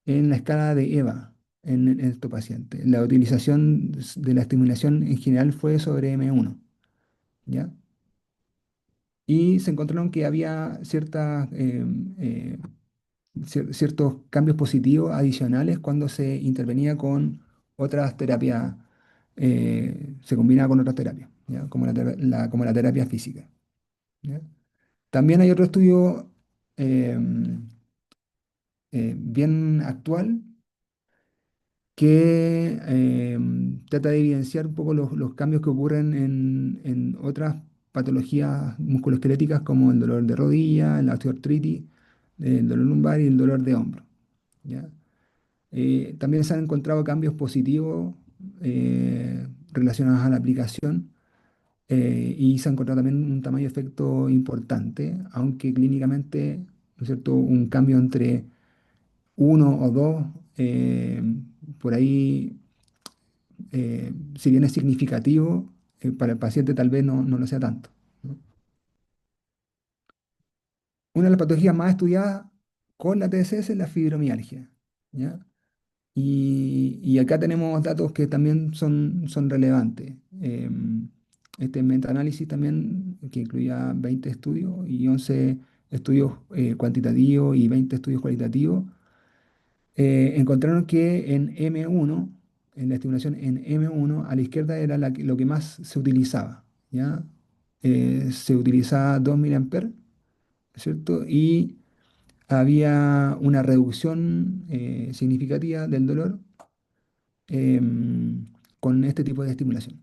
en la escala de EVA en estos pacientes. La utilización de la estimulación en general fue sobre M1, ¿ya? Y se encontraron que había ciertos cambios positivos adicionales cuando se intervenía con otras terapias, se combinaba con otras terapias, ¿ya? Como la terapia física, ¿ya? También hay otro estudio bien actual que trata de evidenciar un poco los cambios que ocurren en otras patologías musculoesqueléticas como el dolor de rodilla, la osteoartritis, el dolor lumbar y el dolor de hombro, ¿ya? También se han encontrado cambios positivos relacionados a la aplicación, y se ha encontrado también un tamaño de efecto importante, aunque clínicamente, ¿no es cierto?, un cambio entre uno o dos, por ahí, si bien es significativo, para el paciente tal vez no lo sea tanto, ¿no? una de las patologías más estudiadas con la TSS es la fibromialgia, ¿ya? Y acá tenemos datos que también son relevantes. Este metaanálisis también, que incluía 20 estudios y 11 estudios cuantitativos y 20 estudios cualitativos, encontraron que en M1, en la estimulación en M1, a la izquierda era lo que más se utilizaba, ¿ya? Se utilizaba 2 miliamperes, ¿cierto? Y había una reducción significativa del dolor con este tipo de estimulación.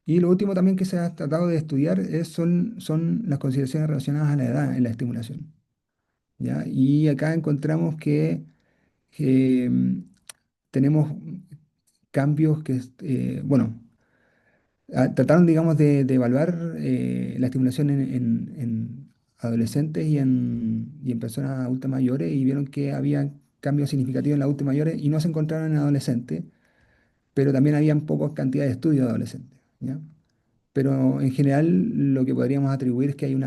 Y lo último también que se ha tratado de estudiar son las consideraciones relacionadas a la edad en la estimulación, ¿ya? Y acá encontramos que, tenemos cambios bueno, trataron, digamos, de evaluar la estimulación en adolescentes y en personas adultas mayores y vieron que había cambios significativos en las adultas mayores y no se encontraron en adolescentes, pero también habían pocas cantidades de estudios de adolescentes, ¿ya? Pero en general lo que podríamos atribuir es que hay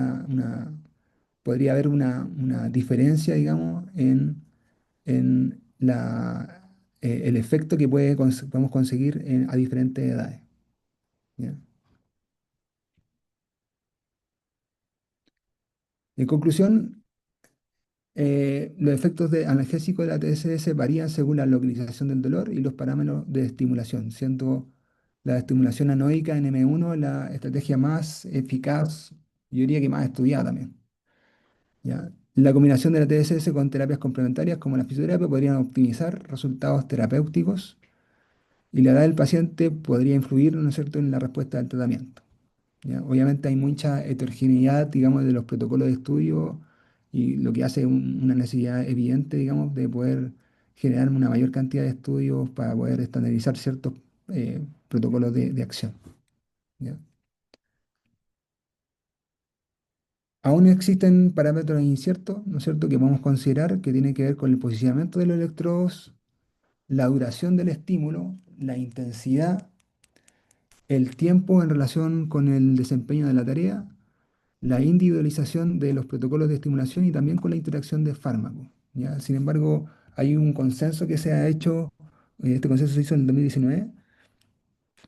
podría haber una diferencia, digamos, en el efecto que podemos conseguir a diferentes edades, ¿ya? En conclusión, los efectos analgésicos de la TSS varían según la localización del dolor y los parámetros de estimulación, siendo la estimulación anoica en M1 la estrategia más eficaz, yo diría que más estudiada también, ¿ya? La combinación de la TSS con terapias complementarias como la fisioterapia podrían optimizar resultados terapéuticos y la edad del paciente podría influir, ¿no es cierto?, en la respuesta al tratamiento, ¿ya? Obviamente hay mucha heterogeneidad, digamos, de los protocolos de estudio y lo que hace una necesidad evidente, digamos, de poder generar una mayor cantidad de estudios para poder estandarizar ciertos protocolos de acción, ¿ya? Aún existen parámetros inciertos, ¿no es cierto?, que podemos considerar que tienen que ver con el posicionamiento de los electrodos, la duración del estímulo, la intensidad, el tiempo en relación con el desempeño de la tarea, la individualización de los protocolos de estimulación y también con la interacción de fármacos, ¿ya? Sin embargo, hay un consenso que se ha hecho, este consenso se hizo en el 2019,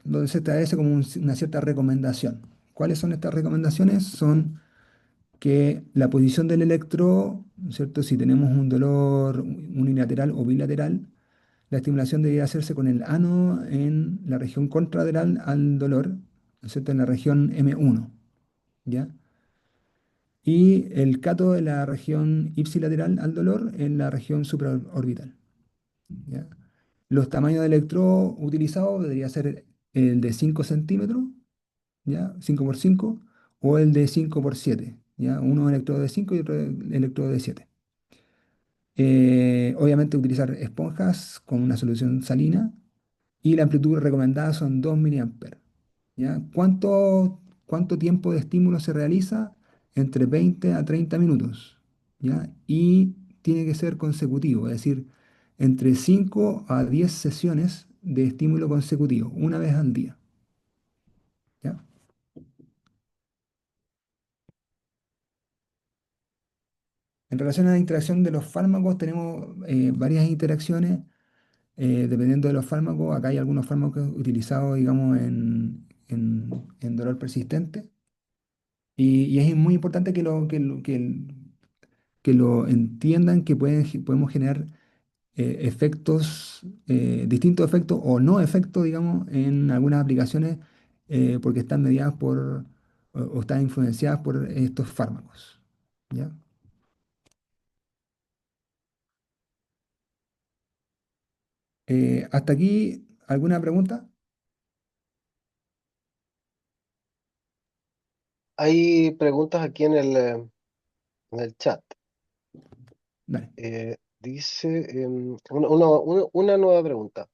donde se establece como una cierta recomendación. ¿Cuáles son estas recomendaciones? Son que la posición del electrodo, ¿no es cierto? Si tenemos un dolor unilateral o bilateral, la estimulación debería hacerse con el ánodo en la región contralateral al dolor, ¿no es cierto? En la región M1, ¿ya? Y el cátodo de la región ipsilateral al dolor en la región supraorbital, ¿ya? Los tamaños de electrodo utilizados debería ser el de 5 centímetros, ¿ya? 5 por 5 o el de 5 por 7, ¿ya? Uno electrodo de 5 y otro electrodo de 7. Obviamente utilizar esponjas con una solución salina y la amplitud recomendada son 2 miliamperes, ¿ya? ¿Cuánto tiempo de estímulo se realiza? Entre 20 a 30 minutos, ¿ya? Y tiene que ser consecutivo, es decir, entre 5 a 10 sesiones de estímulo consecutivo, una vez al día, ¿ya? En relación a la interacción de los fármacos, tenemos varias interacciones dependiendo de los fármacos. Acá hay algunos fármacos utilizados, digamos, en dolor persistente. Y es muy importante que lo entiendan, que podemos generar efectos, distintos efectos o no efectos, digamos, en algunas aplicaciones porque están mediadas o están influenciadas por estos fármacos, ¿ya? Hasta aquí, ¿alguna pregunta? Hay preguntas aquí en el chat. Dale. Dice una nueva pregunta.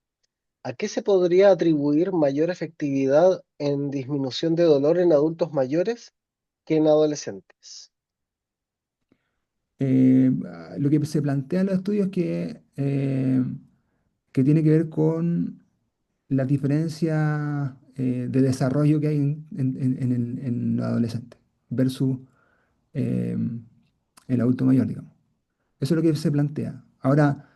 ¿A qué se podría atribuir mayor efectividad en disminución de dolor en adultos mayores que en adolescentes? Lo que se plantea en los estudios es que tiene que ver con las diferencias de desarrollo que hay en los adolescentes versus eh, el adulto mayor, digamos. Eso es lo que se plantea. Ahora,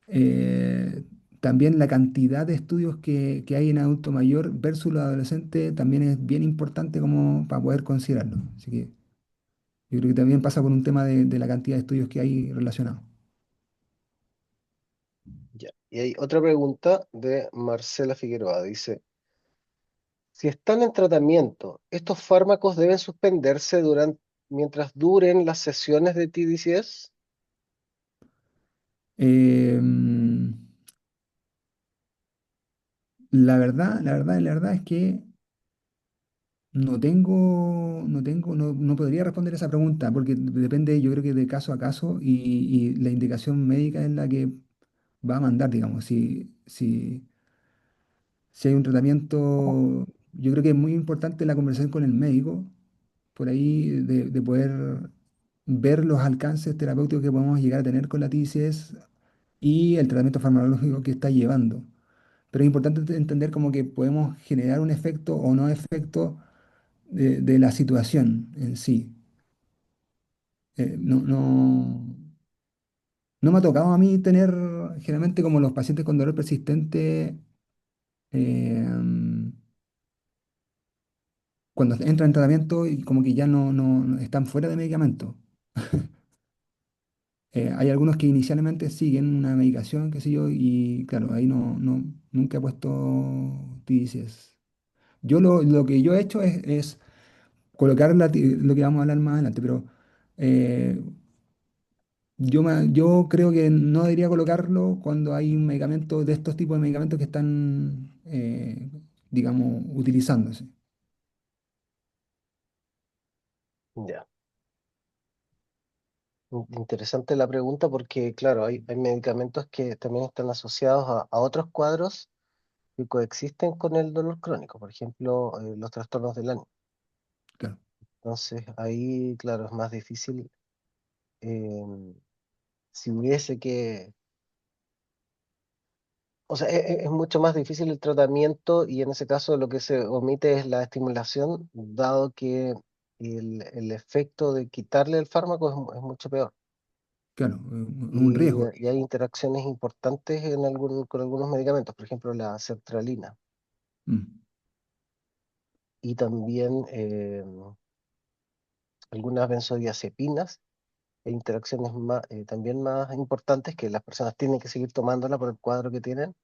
eh, también la cantidad de estudios que hay en adulto mayor versus los adolescentes también es bien importante como para poder considerarlo. Así que yo creo que también pasa por un tema de la cantidad de estudios que hay relacionados. Ya. Y hay otra pregunta de Marcela Figueroa. Dice, si están en tratamiento, ¿estos fármacos deben suspenderse mientras duren las sesiones de TDCS? Em, la verdad es que no podría responder esa pregunta porque depende, yo creo que de caso a caso y la indicación médica es la que va a mandar, digamos. Si hay un tratamiento, yo creo que es muy importante la conversación con el médico, por ahí de poder ver los alcances terapéuticos que podemos llegar a tener con la TCS y el tratamiento farmacológico que está llevando. Pero es importante entender como que podemos generar un efecto o no efecto de la situación en sí. No me ha tocado a mí tener, generalmente como los pacientes con dolor persistente, eh, cuando entran en tratamiento y como que ya no están fuera de medicamento. Hay algunos que inicialmente siguen una medicación, qué sé yo, y claro, ahí nunca he puesto TDCs. Lo que yo he hecho es colocar lo que vamos a hablar más adelante, pero eh, yo creo que no debería colocarlo cuando hay un medicamento de estos tipos de medicamentos que están, digamos, utilizándose. Ya. Interesante la pregunta porque, claro, hay medicamentos que también están asociados a otros cuadros que coexisten con el dolor crónico, por ejemplo, los trastornos del ánimo. Claro, Entonces, ahí, claro, es más difícil. em, si hubiese que, o sea, es mucho más difícil el tratamiento y en ese caso lo que se omite es la estimulación, dado que el efecto de quitarle el fármaco es mucho peor. claro, es un riesgo. Y hay interacciones importantes con algunos medicamentos, por ejemplo, la sertralina Mm, y también algunas benzodiazepinas e interacciones también más importantes que las personas tienen que seguir tomándola por el cuadro que tienen,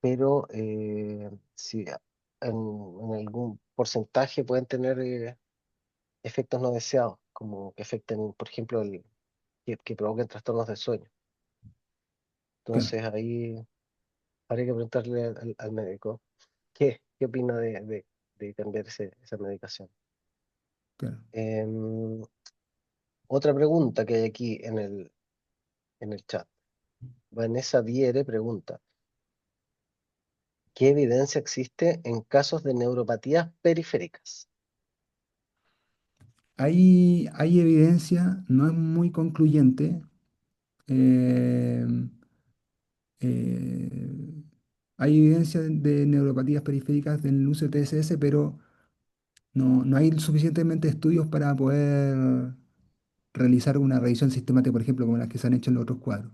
pero si en algún porcentaje pueden tener efectos no deseados, como que afecten, por ejemplo, que provoquen trastornos del sueño. claro, Entonces ahí habría que preguntarle al médico qué opina de cambiar esa medicación. claro. Em, Otra pregunta que hay aquí en el chat. Vanessa Viere pregunta, ¿qué evidencia existe en casos de neuropatías periféricas? Hay evidencia, no es muy concluyente. eh, eh, Hay evidencia de neuropatías periféricas del uso de TSS, pero no hay suficientemente estudios para poder realizar una revisión sistemática, por ejemplo, como las que se han hecho en los otros cuadros.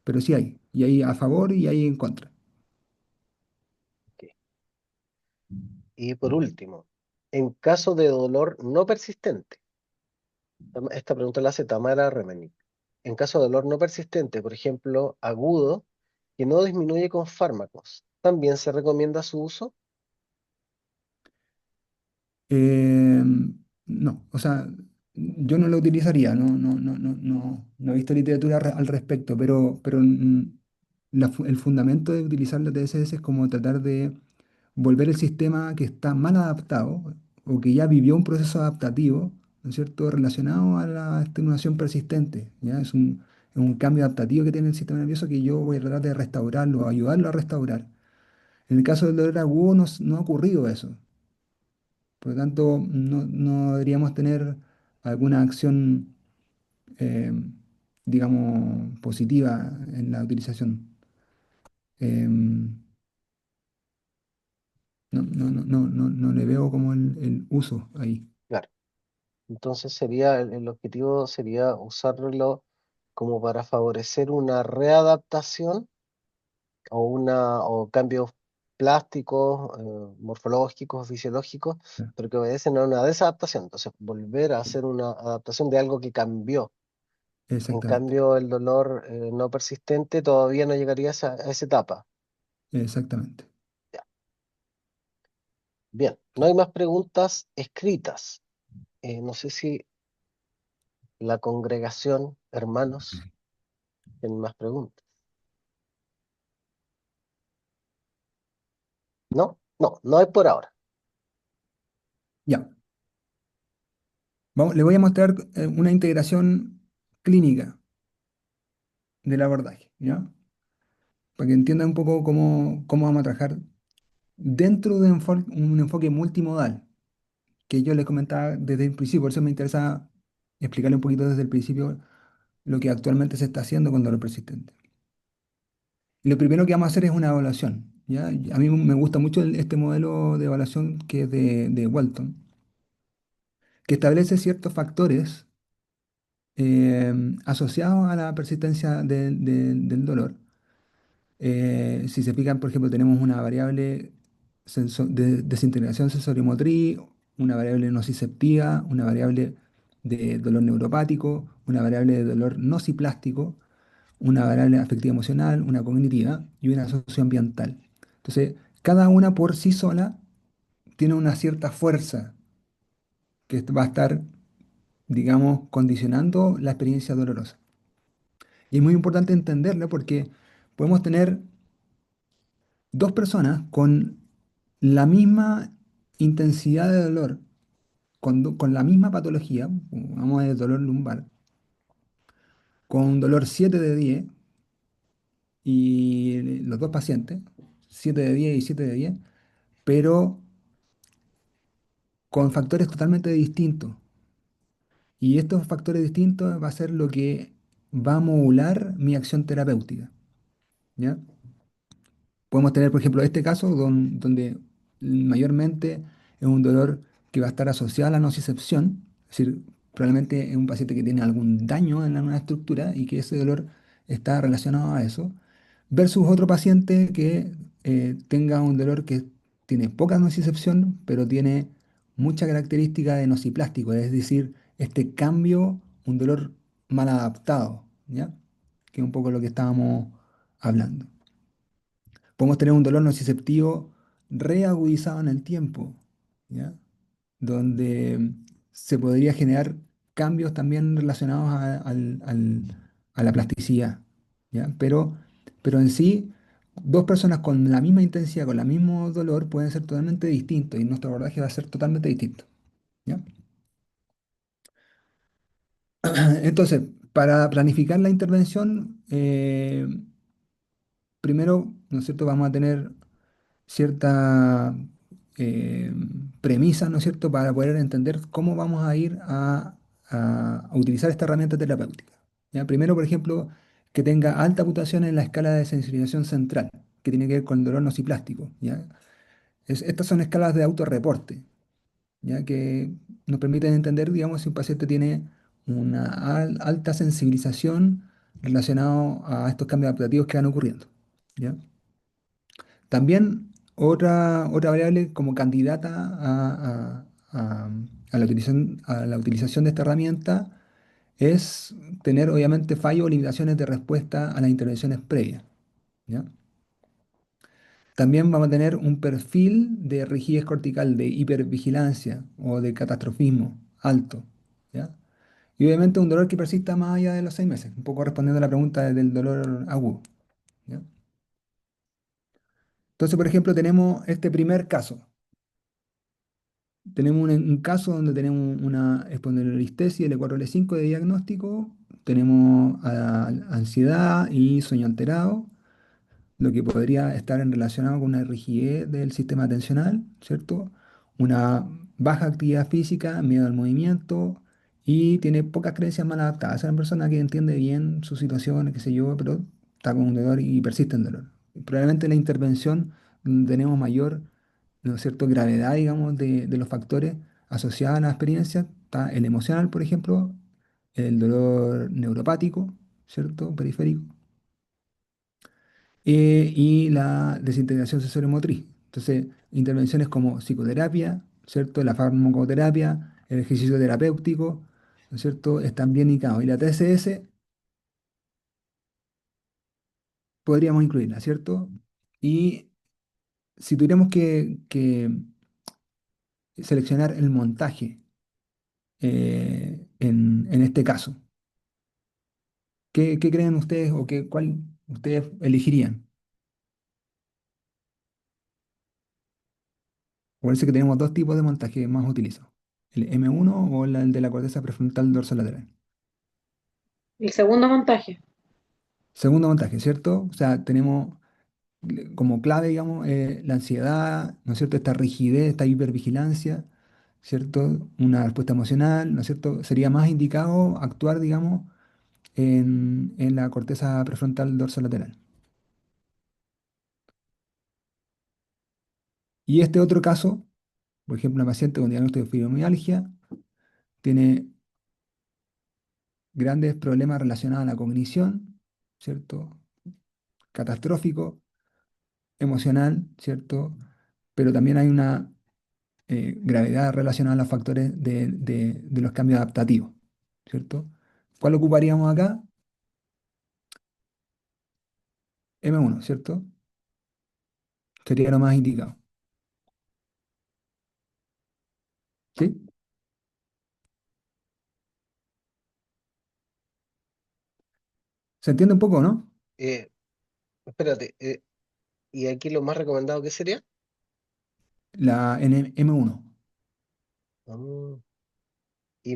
Pero sí hay, y hay a favor y hay en contra. Ok. Y por último, en caso de dolor no persistente, esta pregunta la hace Tamara Remenick. En caso de dolor no persistente, por ejemplo, agudo, que no disminuye con fármacos, ¿también se recomienda su uso? Eh, no, o sea, yo no lo utilizaría, no he visto literatura al respecto, pero el fundamento de utilizar la TSS es como tratar de volver el sistema que está mal adaptado o que ya vivió un proceso adaptativo, ¿no es cierto?, relacionado a la estimulación persistente, ¿ya? Es un cambio adaptativo que tiene el sistema nervioso que yo voy a tratar de restaurarlo, ayudarlo a restaurar. En el caso del dolor agudo no ha ocurrido eso. Por lo tanto, no deberíamos tener alguna acción, eh, digamos, positiva en la utilización. Em, No le veo como el uso ahí. Claro. Entonces sería, el objetivo sería usarlo como para favorecer una readaptación o cambios plásticos, morfológicos, fisiológicos, pero que obedecen a una desadaptación. Entonces, volver a hacer una adaptación de algo que cambió. En Exactamente, cambio, el dolor no persistente todavía no llegaría a esa etapa. exactamente. Ya. Bien, no hay más preguntas escritas. No sé si la congregación, hermanos, tienen más preguntas. ¿No? No, no hay por ahora. Ya. Le voy a mostrar una integración clínica del abordaje, ¿ya? Para que entiendan un poco cómo vamos a trabajar dentro de un enfoque multimodal, que yo les comentaba desde el principio, por eso me interesa explicarle un poquito desde el principio lo que actualmente se está haciendo con dolor persistente. Y lo primero que vamos a hacer es una evaluación, ¿ya? Y a mí me gusta mucho este modelo de evaluación que es de Walton, que establece ciertos factores asociados a la persistencia del dolor. Si se fijan, por ejemplo, tenemos una variable de desintegración sensorimotriz, una variable nociceptiva, una variable de dolor neuropático, una variable de dolor nociplástico, una variable afectiva emocional, una cognitiva y una socioambiental. Entonces, cada una por sí sola tiene una cierta fuerza que va a estar, digamos, condicionando la experiencia dolorosa. Y es muy importante entenderlo porque podemos tener dos personas con la misma intensidad de dolor, con la misma patología, vamos a ver dolor lumbar, con un dolor 7 de 10, y los dos pacientes, 7 de 10 y 7 de 10, pero con factores totalmente distintos. Y estos factores distintos va a ser lo que va a modular mi acción terapéutica, ¿ya? Podemos tener, por ejemplo, este caso donde mayormente es un dolor que va a estar asociado a la nocicepción, es decir, probablemente es un paciente que tiene algún daño en una estructura y que ese dolor está relacionado a eso, versus otro paciente que tenga un dolor que tiene poca nocicepción, pero tiene mucha característica de nociplástico, es decir, este cambio, un dolor mal adaptado, ¿ya? Que es un poco lo que estábamos hablando. Podemos tener un dolor nociceptivo reagudizado en el tiempo, ¿ya? Donde se podría generar cambios también relacionados a la plasticidad, ¿ya? Pero en sí, dos personas con la misma intensidad, con el mismo dolor, pueden ser totalmente distintos y nuestro abordaje va a ser totalmente distinto, ¿ya? Entonces, para planificar la intervención, primero, ¿no es cierto?, vamos a tener cierta eh, premisa, ¿no es cierto?, para poder entender cómo vamos a ir a utilizar esta herramienta terapéutica. ¿Ya? Primero, por ejemplo, que tenga alta puntuación en la escala de sensibilización central, que tiene que ver con el dolor nociplástico, ¿ya? Estas son escalas de autorreporte, ¿ya? Que nos permiten entender, digamos, si un paciente tiene una alta sensibilización relacionado a estos cambios adaptativos que van ocurriendo, ¿ya? También otra variable como candidata a la utilización de esta herramienta es tener obviamente fallos o limitaciones de respuesta a las intervenciones previas, ¿ya? También vamos a tener un perfil de rigidez cortical, de hipervigilancia o de catastrofismo alto, ¿ya? Y obviamente un dolor que persista más allá de los 6 meses, un poco respondiendo a la pregunta del dolor agudo, ¿ya? Entonces, por ejemplo, tenemos este primer caso. Tenemos un caso donde tenemos una espondilolistesis L4-L5 de diagnóstico, tenemos ansiedad y sueño alterado, lo que podría estar en relacionado con una rigidez del sistema atencional, ¿cierto? Una baja actividad física, miedo al movimiento y tiene pocas creencias mal adaptadas. Es una persona que entiende bien su situación, qué sé yo, pero está con un dolor y persiste en dolor. Probablemente la intervención donde tenemos mayor ¿no es cierto?, gravedad, digamos, de los factores asociados a la experiencia. Está el emocional, por ejemplo, el dolor neuropático, ¿cierto?, periférico, y la desintegración sensoriomotriz. Entonces, intervenciones como psicoterapia, ¿cierto?, la farmacoterapia, el ejercicio terapéutico, ¿no es cierto?, están bien indicados. Y la TSS podríamos incluirla, ¿cierto? Y si tuviéramos que seleccionar el montaje en este caso, ¿qué creen ustedes o cuál ustedes elegirían? Parece que tenemos dos tipos de montaje más utilizados, el M1 o el de la corteza prefrontal dorsolateral. El segundo montaje. Segundo montaje, ¿cierto? O sea, tenemos como clave, digamos, la ansiedad, ¿no es cierto? Esta rigidez, esta hipervigilancia, ¿cierto? Una respuesta emocional, ¿no es cierto? Sería más indicado actuar, digamos, en la corteza prefrontal dorsolateral. Y este otro caso, por ejemplo, una paciente con diagnóstico de fibromialgia tiene grandes problemas relacionados a la cognición, ¿cierto? Catastrófico, emocional, ¿cierto? Pero también hay una gravedad relacionada a los factores de los cambios adaptativos, ¿cierto? ¿Cuál ocuparíamos acá? M1, ¿cierto? Sería lo más indicado. ¿Sí? ¿Se entiende un poco, no? Eh, espérate, ¿y aquí lo más recomendado qué sería? La M1. Ah, y,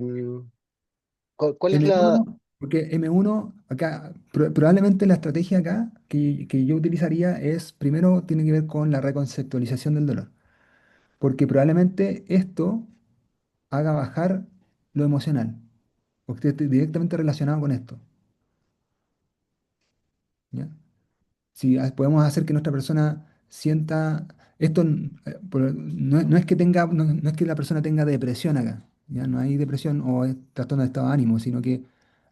¿cuál es la...? M1, porque M1, acá, probablemente la estrategia acá que yo utilizaría es, primero, tiene que ver con la reconceptualización del dolor, porque probablemente esto haga bajar lo emocional, porque esté directamente relacionado con esto, ¿ya? Si podemos hacer que nuestra persona sienta, esto no es que tenga, no es que la persona tenga depresión acá, ¿ya? No hay depresión o trastorno de estado de ánimo, sino que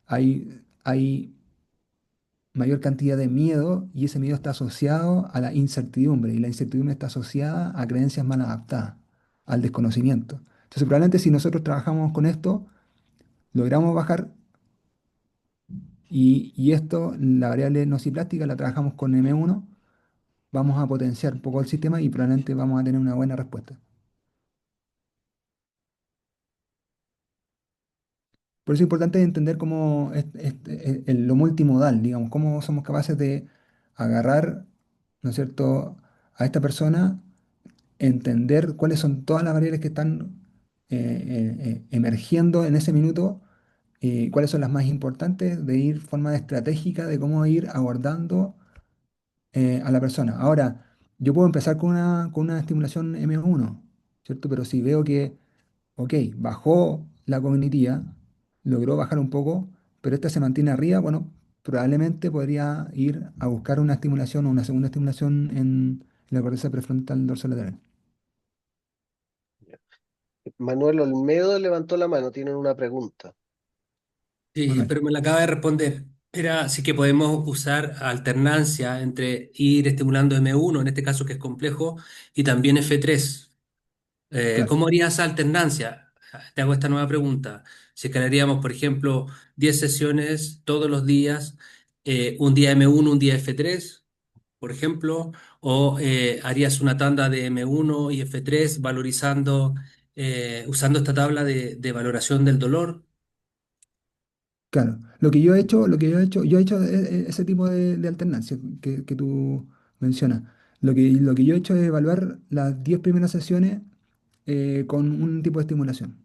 hay mayor cantidad de miedo y ese miedo está asociado a la incertidumbre y la incertidumbre está asociada a creencias mal adaptadas, al desconocimiento. Entonces, probablemente si nosotros trabajamos con esto, logramos bajar y esto, la variable nociplástica la trabajamos con M1, vamos a potenciar un poco el sistema y probablemente vamos a tener una buena respuesta. Por eso es importante entender cómo lo multimodal, digamos, cómo somos capaces de agarrar, ¿no es cierto?, a esta persona, entender cuáles son todas las variables que están emergiendo en ese minuto y cuáles son las más importantes, de ir forma estratégica de cómo ir abordando a la persona. Ahora, yo puedo empezar con una estimulación M1, ¿cierto? Pero si veo que, ok, bajó la cognitiva, logró bajar un poco, pero esta se mantiene arriba, bueno, probablemente podría ir a buscar una estimulación o una segunda estimulación en la corteza prefrontal dorsolateral. Manuel Olmedo levantó la mano, tienen una pregunta. Sí, Manuel, pero me la acaba de responder. Era si que podemos usar alternancia entre ir estimulando M1, en este caso que es complejo, y también F3. claro. ¿Cómo haría esa alternancia? Te hago esta nueva pregunta. Si es que haríamos, por ejemplo, 10 sesiones todos los días, un día M1, un día F3, por ejemplo, o harías una tanda de M1 y F3 valorizando, usando esta tabla de valoración del dolor. Claro, yo he hecho ese tipo de alternancia que tú mencionas. Lo que yo he hecho es evaluar las 10 primeras sesiones con un tipo de estimulación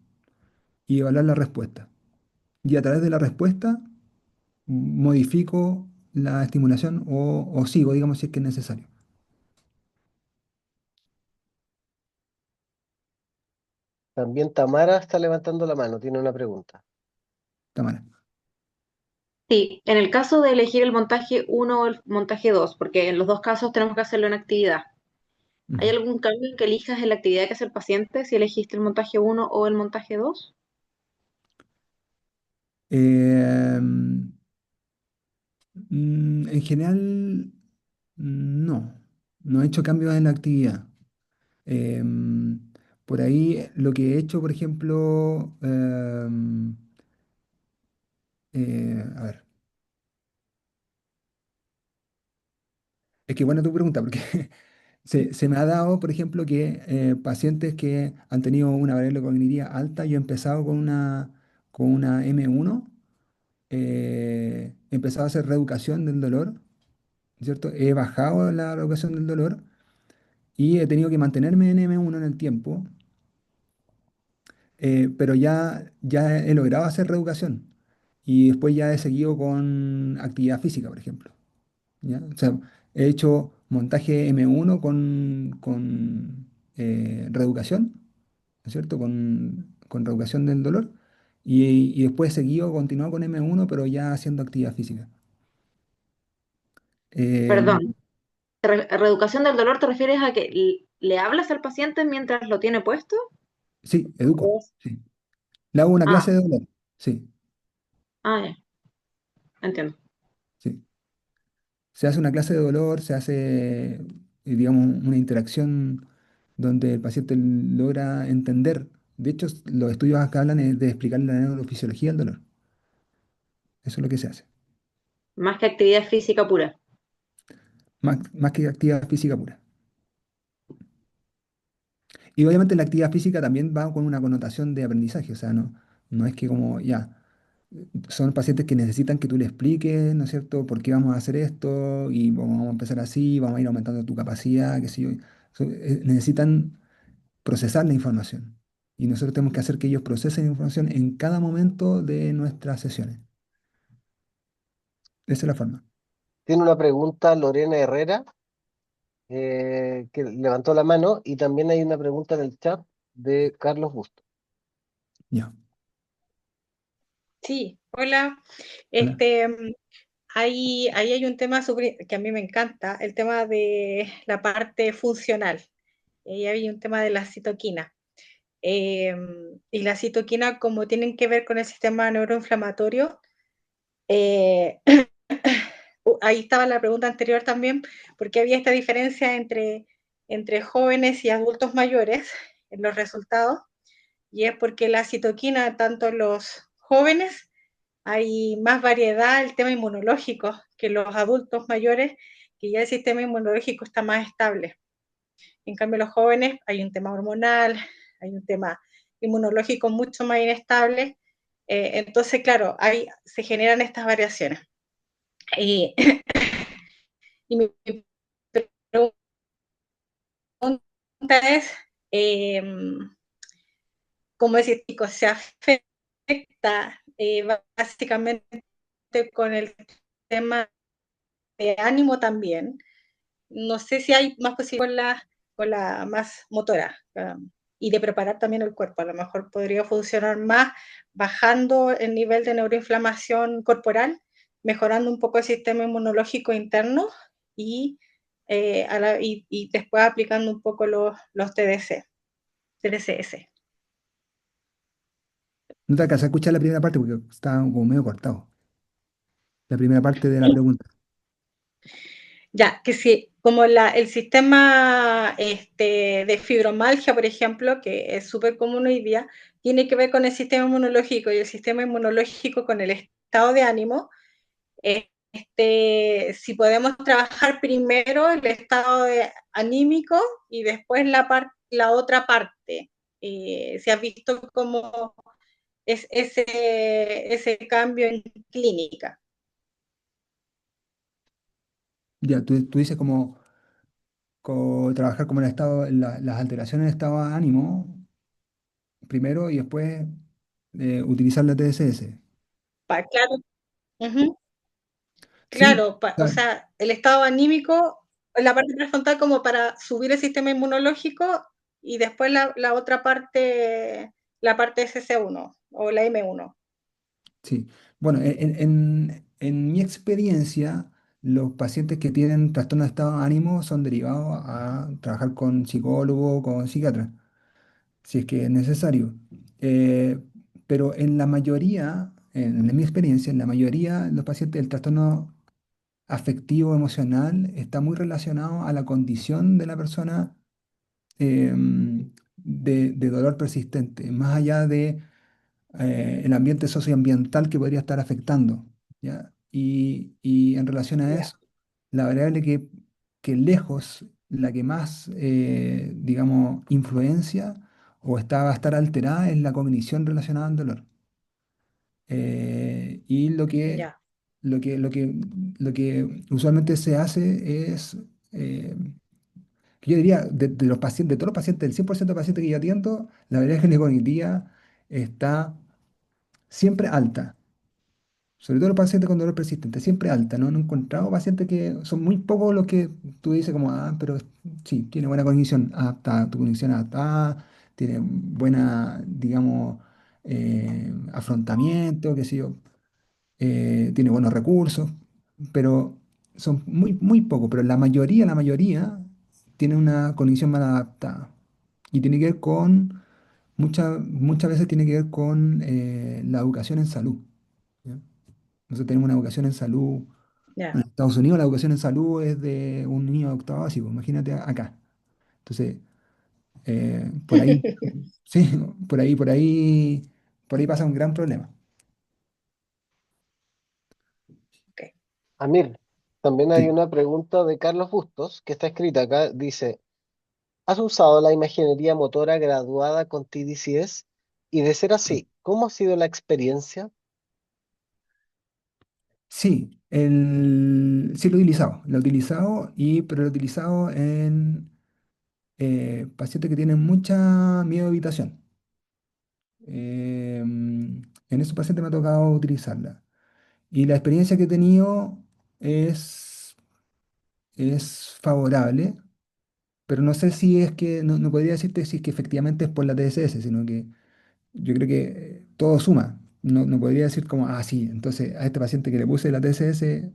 y evaluar la respuesta. Y a través de la respuesta modifico la estimulación o sigo, digamos, si es que es necesario. También Tamara está levantando la mano, tiene una pregunta. Tamara. Sí, en el caso de elegir el montaje uno o el montaje 2, porque en los dos casos tenemos que hacerlo en actividad. ¿Hay Ujú. algún cambio que elijas en la actividad que hace el paciente si elegiste el montaje uno o el montaje 2? Em, en general, no, no he hecho cambios en la actividad. Em, por ahí lo que he hecho, por ejemplo, a ver, es que buena tu pregunta, porque se me ha dado, por ejemplo, que pacientes que han tenido una variable cognitiva alta, yo he empezado con una M1, he empezado a hacer reeducación del dolor, ¿cierto? He bajado la reeducación del dolor y he tenido que mantenerme en M1 en el tiempo, pero ya he logrado hacer reeducación y después ya he seguido con actividad física, por ejemplo. ¿Ya? O sea, he hecho montaje M1 con reeducación, ¿no es cierto? Con reeducación del dolor y después he seguido, continuado con M1, pero ya haciendo actividad física. Em, Perdón, ¿reeducación del dolor te refieres a que le hablas al paciente mientras lo tiene puesto? sí, educo, ¿O sí. Le hago una clase Ah, de dolor, sí, ya, entiendo. sí. Se hace una clase de dolor, se hace, digamos, una interacción donde el paciente logra entender. De hecho, los estudios acá hablan de explicar la neurofisiología del dolor. Eso es lo que se hace. Más que actividad física pura. Más que actividad física pura. Y obviamente la actividad física también va con una connotación de aprendizaje. O sea, no es que como ya, son pacientes que necesitan que tú le expliques, ¿no es cierto?, por qué vamos a hacer esto y vamos a empezar así, vamos a ir aumentando tu capacidad, qué sé yo. Necesitan procesar la información. Y nosotros tenemos que hacer que ellos procesen la información en cada momento de nuestras sesiones. Esa es la forma. Tiene una pregunta Lorena Herrera, que levantó la mano, y también hay una pregunta en el chat de Carlos Busto. Ya. Sí, hola. Hola. Este, ahí hay un tema que a mí me encanta, el tema de la parte funcional. Ahí hay un tema de la citoquina. Eh, y la citoquina, como tienen que ver con el sistema neuroinflamatorio, eh, ahí estaba la pregunta anterior también, porque había esta diferencia entre jóvenes y adultos mayores en los resultados, y es porque la citoquina, tanto en los jóvenes, hay más variedad el tema inmunológico que los adultos mayores, que ya el sistema inmunológico está más estable. En cambio, los jóvenes hay un tema hormonal, hay un tema inmunológico mucho más inestable. Entonces, claro, ahí se generan estas variaciones. Y, y mi pregunta es, eh, ¿cómo decir, chicos, se afecta básicamente con el tema de ánimo también? No sé si hay más posibilidad con la más motora y de preparar también el cuerpo. A lo mejor podría funcionar más bajando el nivel de neuroinflamación corporal, mejorando un poco el sistema inmunológico interno y, y después aplicando un poco los TDCS. No te alcancé a escuchar la primera parte porque estaba como medio cortado. La primera parte de la pregunta. Ya, que si, como el sistema de fibromialgia, por ejemplo, que es súper común hoy día, tiene que ver con el sistema inmunológico y el sistema inmunológico con el estado de ánimo, si podemos trabajar primero el estado anímico y después la otra parte. ¿Se ha visto cómo es ese cambio en clínica? Ya, tú dices como trabajar como el estado, las alteraciones del estado de ánimo primero y después utilizar la TSS. Claro, uh-huh. Sí, Claro, o o sea, sea, el estado anímico, la parte prefrontal como para subir el sistema inmunológico y después la otra parte, la parte SC1 o la M1. sí. Bueno, en mi experiencia, los pacientes que tienen trastorno de estado de ánimo son derivados a trabajar con psicólogo, con psiquiatra, si es que es necesario. Eh, pero en la mayoría, en mi experiencia, en la mayoría de los pacientes el trastorno afectivo emocional está muy relacionado a la condición de la persona de dolor persistente, más allá de el ambiente socioambiental que podría estar afectando, ¿ya? Y en relación a Ya. eso, la variable que lejos, la que más, digamos, influencia o está, va a estar alterada es la cognición relacionada al dolor. Y Ya, lo que usualmente se hace es, eh, que yo diría, de los pacientes, de todos los pacientes, del 100% de pacientes que yo atiendo, la variable cognitiva está siempre alta, sobre todo los pacientes con dolor persistente, siempre alta, ¿no? No he encontrado pacientes que son muy pocos los que tú dices como, ah, pero sí, tiene buena cognición adaptada, tu cognición adaptada, tiene buena, digamos, afrontamiento, qué sé yo, tiene buenos recursos, pero son muy, muy pocos, pero la mayoría tiene una cognición mal adaptada y tiene que ver con, muchas veces tiene que ver con la educación en salud. ¿Ya? Nosotros tenemos una educación en salud. ya. En Estados Unidos la educación en salud es de un niño de octavo básico, imagínate acá. Entonces, por ahí, sí, por ahí pasa un gran problema. Ok. Amir, también hay Sí, una pregunta de Carlos Bustos que está escrita acá. Dice, ¿has usado la imaginería motora graduada con TDCS? Y de ser así, ¿cómo ha sido la experiencia? sí, sí lo he utilizado, pero lo he utilizado en pacientes que tienen mucha miedo de habitación. En esos pacientes me ha tocado utilizarla. Y la experiencia que he tenido es, es favorable, pero no sé si es que, no podría decirte si es que efectivamente es por la TSS, sino que yo creo que todo suma. No podría decir como, ah, sí, entonces a este paciente que le puse la TSS,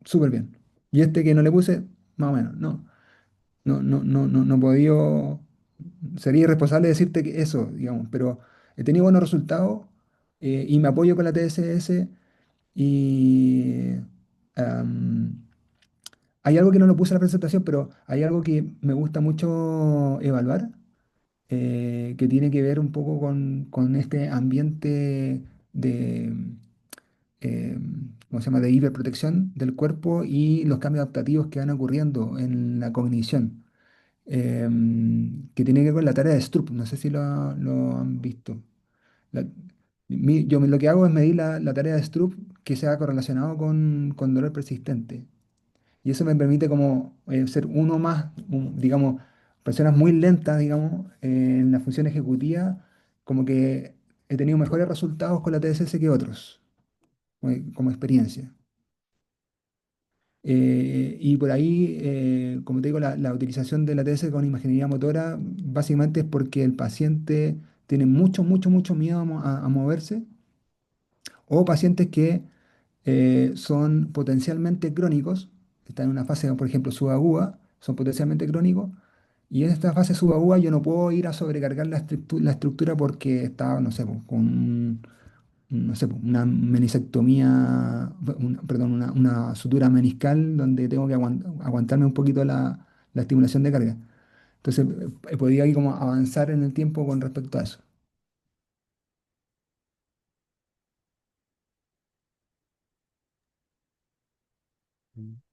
súper bien. Y este que no le puse, más o menos. No he podido, sería irresponsable decirte que eso, digamos, pero he tenido buenos resultados y me apoyo con la TSS y am, hay algo que no lo puse en la presentación, pero hay algo que me gusta mucho evaluar, que tiene que ver un poco con este ambiente de, ¿cómo se llama?, de hiperprotección del cuerpo y los cambios adaptativos que van ocurriendo en la cognición, que tiene que ver con la tarea de Stroop. No sé si lo han visto. La- lo que hago es medir la tarea de Stroop que sea correlacionado con dolor persistente. Y eso me permite como ser uno más, digamos, personas muy lentas, digamos, en la función ejecutiva, como que he tenido mejores resultados con la TSS que otros, como experiencia. Y por ahí, como te digo, la utilización de la TS con imaginería motora básicamente es porque el paciente tiene mucho, mucho, mucho miedo a moverse, o pacientes que son potencialmente crónicos, están en una fase, por ejemplo, subaguda, son potencialmente crónicos, y en esta fase subaguda yo no puedo ir a sobrecargar la estructura porque está, no sé, po, no sé, po, una menisectomía, perdón, una sutura meniscal donde tengo que aguantarme un poquito la estimulación de carga. Entonces, he podido ahí como avanzar en el tiempo con respecto a eso.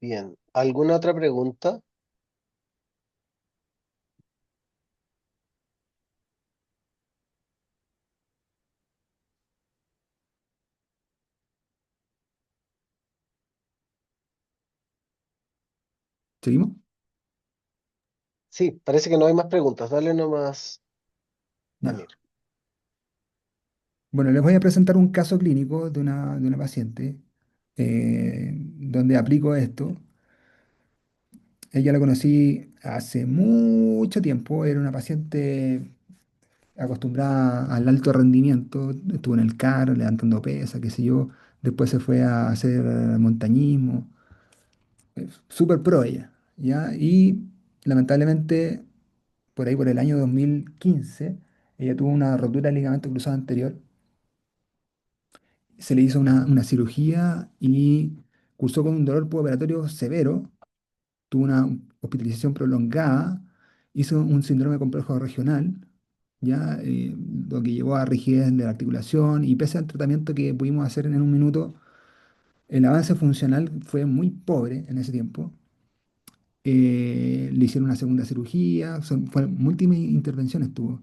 Bien, ¿alguna otra pregunta? ¿Seguimos? Sí, parece que no hay más preguntas. Dale nomás, Ya. Amir. Bueno, les voy a presentar un caso clínico de una paciente donde aplico esto. Ella la conocí hace mucho tiempo, era una paciente acostumbrada al alto rendimiento, estuvo en el CAR levantando pesas, qué sé yo, después se fue a hacer montañismo súper pro ella, ¿ya? Y lamentablemente, por ahí por el año 2015 ella tuvo una rotura del ligamento cruzado anterior, se le hizo una cirugía y cursó con un dolor postoperatorio severo, tuvo una hospitalización prolongada, hizo un síndrome complejo regional, ¿ya? Lo que llevó a rigidez de la articulación y pese al tratamiento que pudimos hacer en un minuto, el avance funcional fue muy pobre en ese tiempo. Le hicieron una segunda cirugía, múltiples intervenciones tuvo.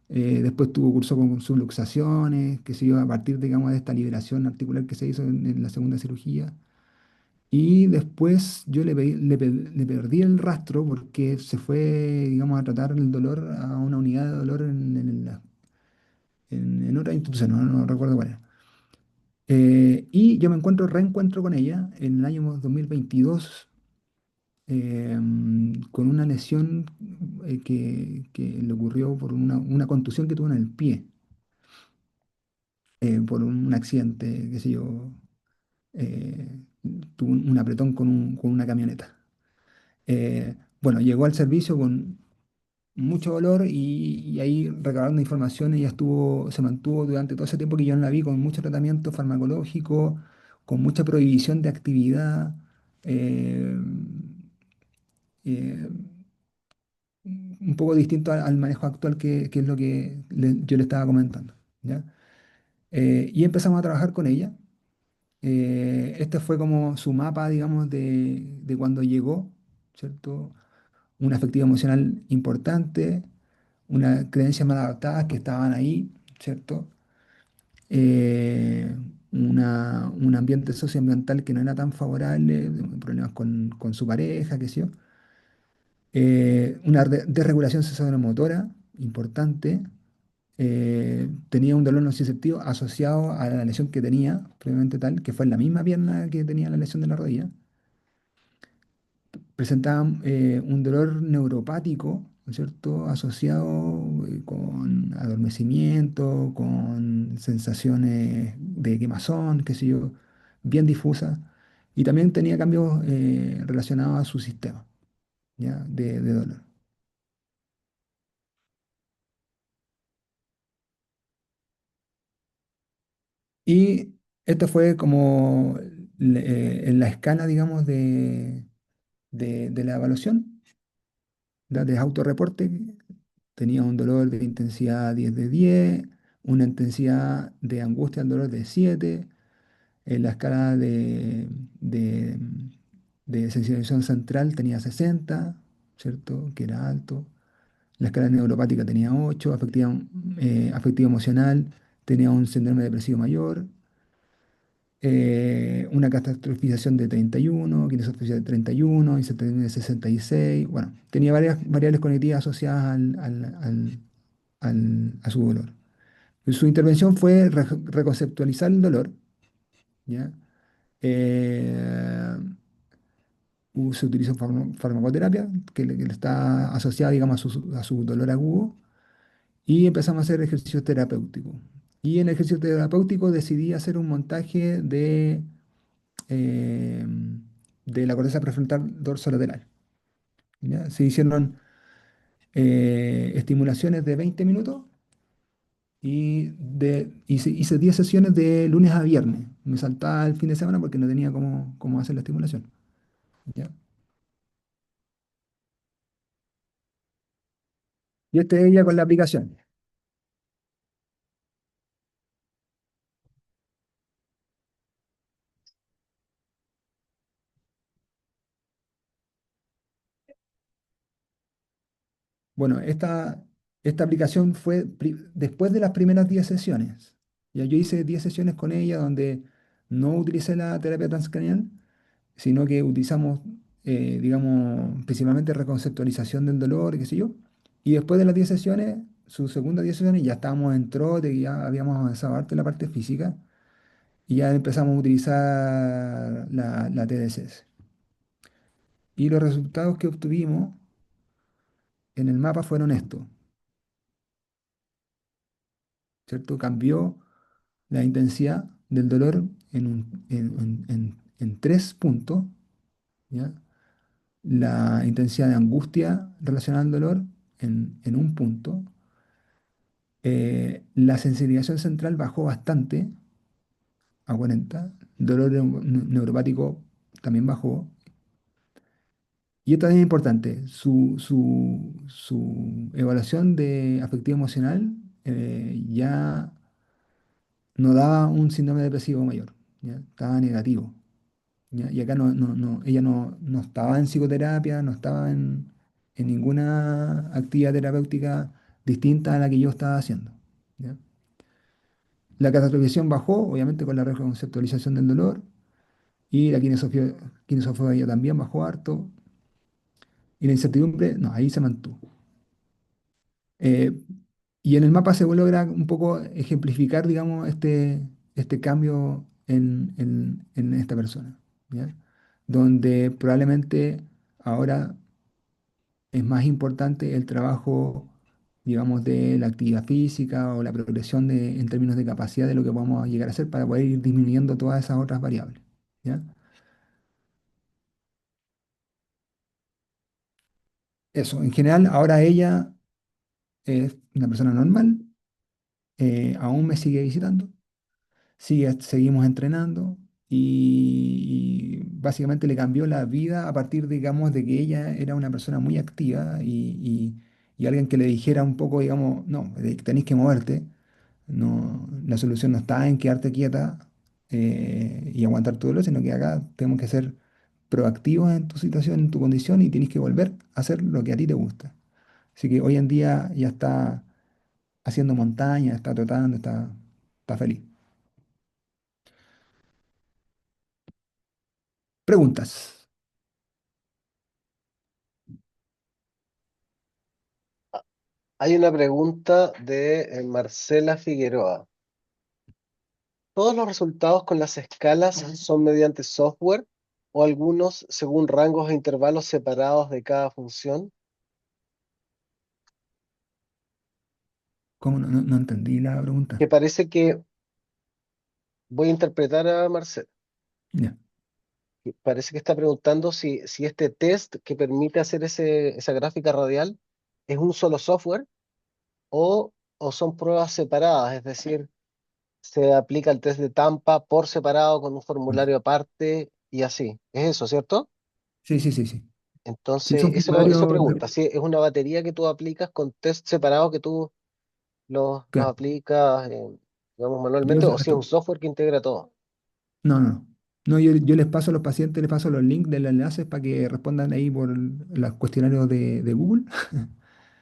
Después tuvo curso con subluxaciones, que se dio a partir, digamos, de esta liberación articular que se hizo en la segunda cirugía. Y después yo le perdí el rastro porque se fue, digamos, a tratar el dolor a una unidad de dolor en otra institución, no recuerdo cuál era. Y yo reencuentro con ella en el año 2022 con una lesión que le ocurrió por una contusión que tuvo en el pie, por un accidente, qué sé yo, eh, tuvo un apretón con una camioneta. Bueno, llegó al servicio con mucho dolor y ahí recabando información ella se mantuvo durante todo ese tiempo que yo no la vi con mucho tratamiento farmacológico, con mucha prohibición de actividad. eh, eh, un poco distinto al manejo actual que es lo que yo le estaba comentando, ¿ya? Y empezamos a trabajar con ella. Este fue como su mapa, digamos, de cuando llegó, ¿cierto? Una afectividad emocional importante, unas creencias mal adaptadas que estaban ahí, ¿cierto? Un ambiente socioambiental que no era tan favorable, problemas con su pareja, qué sé yo. Una desregulación sensorio-motora importante. Tenía un dolor nociceptivo asociado a la lesión que tenía previamente tal, que fue en la misma pierna que tenía la lesión de la rodilla. Presentaba un dolor neuropático, ¿no es cierto?, asociado con adormecimiento, con sensaciones de quemazón, qué sé yo, bien difusas. Y también tenía cambios relacionados a su sistema, ¿ya? De dolor. Y esto fue como en la escala, digamos, de la evaluación, de autorreporte. Tenía un dolor de intensidad 10 de 10, una intensidad de angustia al dolor de 7. En la escala de, de sensibilización central tenía 60, ¿cierto? Que era alto. La escala neuropática tenía 8, afectivo emocional tenía un síndrome depresivo mayor, una catastrofización de 31, kinesiología de 31, incertidumbre de 66. Bueno, tenía varias variables cognitivas asociadas a su dolor. Su intervención fue reconceptualizar el dolor, ¿ya? Eh, Se utilizó farmacoterapia, que le está asociada, digamos, a su dolor agudo, y empezamos a hacer ejercicios terapéuticos. Y en el ejercicio terapéutico decidí hacer un montaje eh, de la corteza prefrontal dorsolateral, ¿ya? Se hicieron estimulaciones de 20 minutos hice 10 sesiones de lunes a viernes. Me saltaba el fin de semana porque no tenía cómo hacer la estimulación, ¿ya? Y este es ella con la aplicación. Bueno, esta aplicación fue después de las primeras 10 sesiones. Ya yo hice 10 sesiones con ella donde no utilicé la terapia transcranial, sino que utilizamos, digamos, principalmente reconceptualización del dolor y qué sé yo. Y después de las 10 sesiones, sus segundas 10 sesiones, ya estábamos en trote, y ya habíamos avanzado harto en la parte física, y ya empezamos a utilizar la TDCS. Y los resultados que obtuvimos en el mapa fueron estos, ¿cierto? Cambió la intensidad del dolor en 3 puntos, ¿ya? La intensidad de angustia relacionada al dolor en un punto. La sensibilización central bajó bastante a 40. Dolor neuropático también bajó. Y esto también es importante, su evaluación de afectivo emocional ya no daba un síndrome depresivo mayor, ¿ya? Estaba negativo. ¿Ya? Y acá ella no estaba en psicoterapia, no estaba en ninguna actividad terapéutica distinta a la que yo estaba haciendo. ¿Ya? La catastrofización bajó, obviamente con la reconceptualización del dolor, y la kinesofobia también bajó harto, y la incertidumbre, no, ahí se mantuvo. Eh, y en el mapa se logra un poco ejemplificar, digamos, este cambio en esta persona, ¿ya? Donde probablemente ahora es más importante el trabajo, digamos, de la actividad física o la progresión en términos de capacidad de lo que vamos a llegar a hacer para poder ir disminuyendo todas esas otras variables, ¿ya? Eso, en general, ahora ella es una persona normal, aún me sigue visitando. Seguimos entrenando y básicamente le cambió la vida a partir, digamos, de que ella era una persona muy activa y alguien que le dijera un poco, digamos, no, tenés que moverte, no, la solución no está en quedarte quieta y aguantar tu dolor, sino que acá tenemos que ser proactivos en tu situación, en tu condición y tienes que volver a hacer lo que a ti te gusta. Así que hoy en día ya está haciendo montaña, está trotando, está feliz. Preguntas. Hay una pregunta de Marcela Figueroa. ¿Todos los resultados con las escalas son mediante software o algunos según rangos e intervalos separados de cada función? ¿Cómo no entendí la pregunta? Que parece que voy a interpretar a Marcela. Ya. Que parece que está preguntando si este test que permite hacer esa gráfica radial es un solo software o son pruebas separadas, es decir, se aplica el test de Tampa por separado con un Mm. formulario aparte y así. Es eso, ¿cierto? Sí, sí, sí, sí. Sí, Entonces, son eso formularios pregunta, si es una batería que tú aplicas con test separados que tú los claro, aplicas, digamos, yo manualmente, uso o si es un esto. software que integra todo. No, no, no. No, yo les paso a los pacientes, les paso los links de los enlaces para que respondan ahí por los cuestionarios de Google,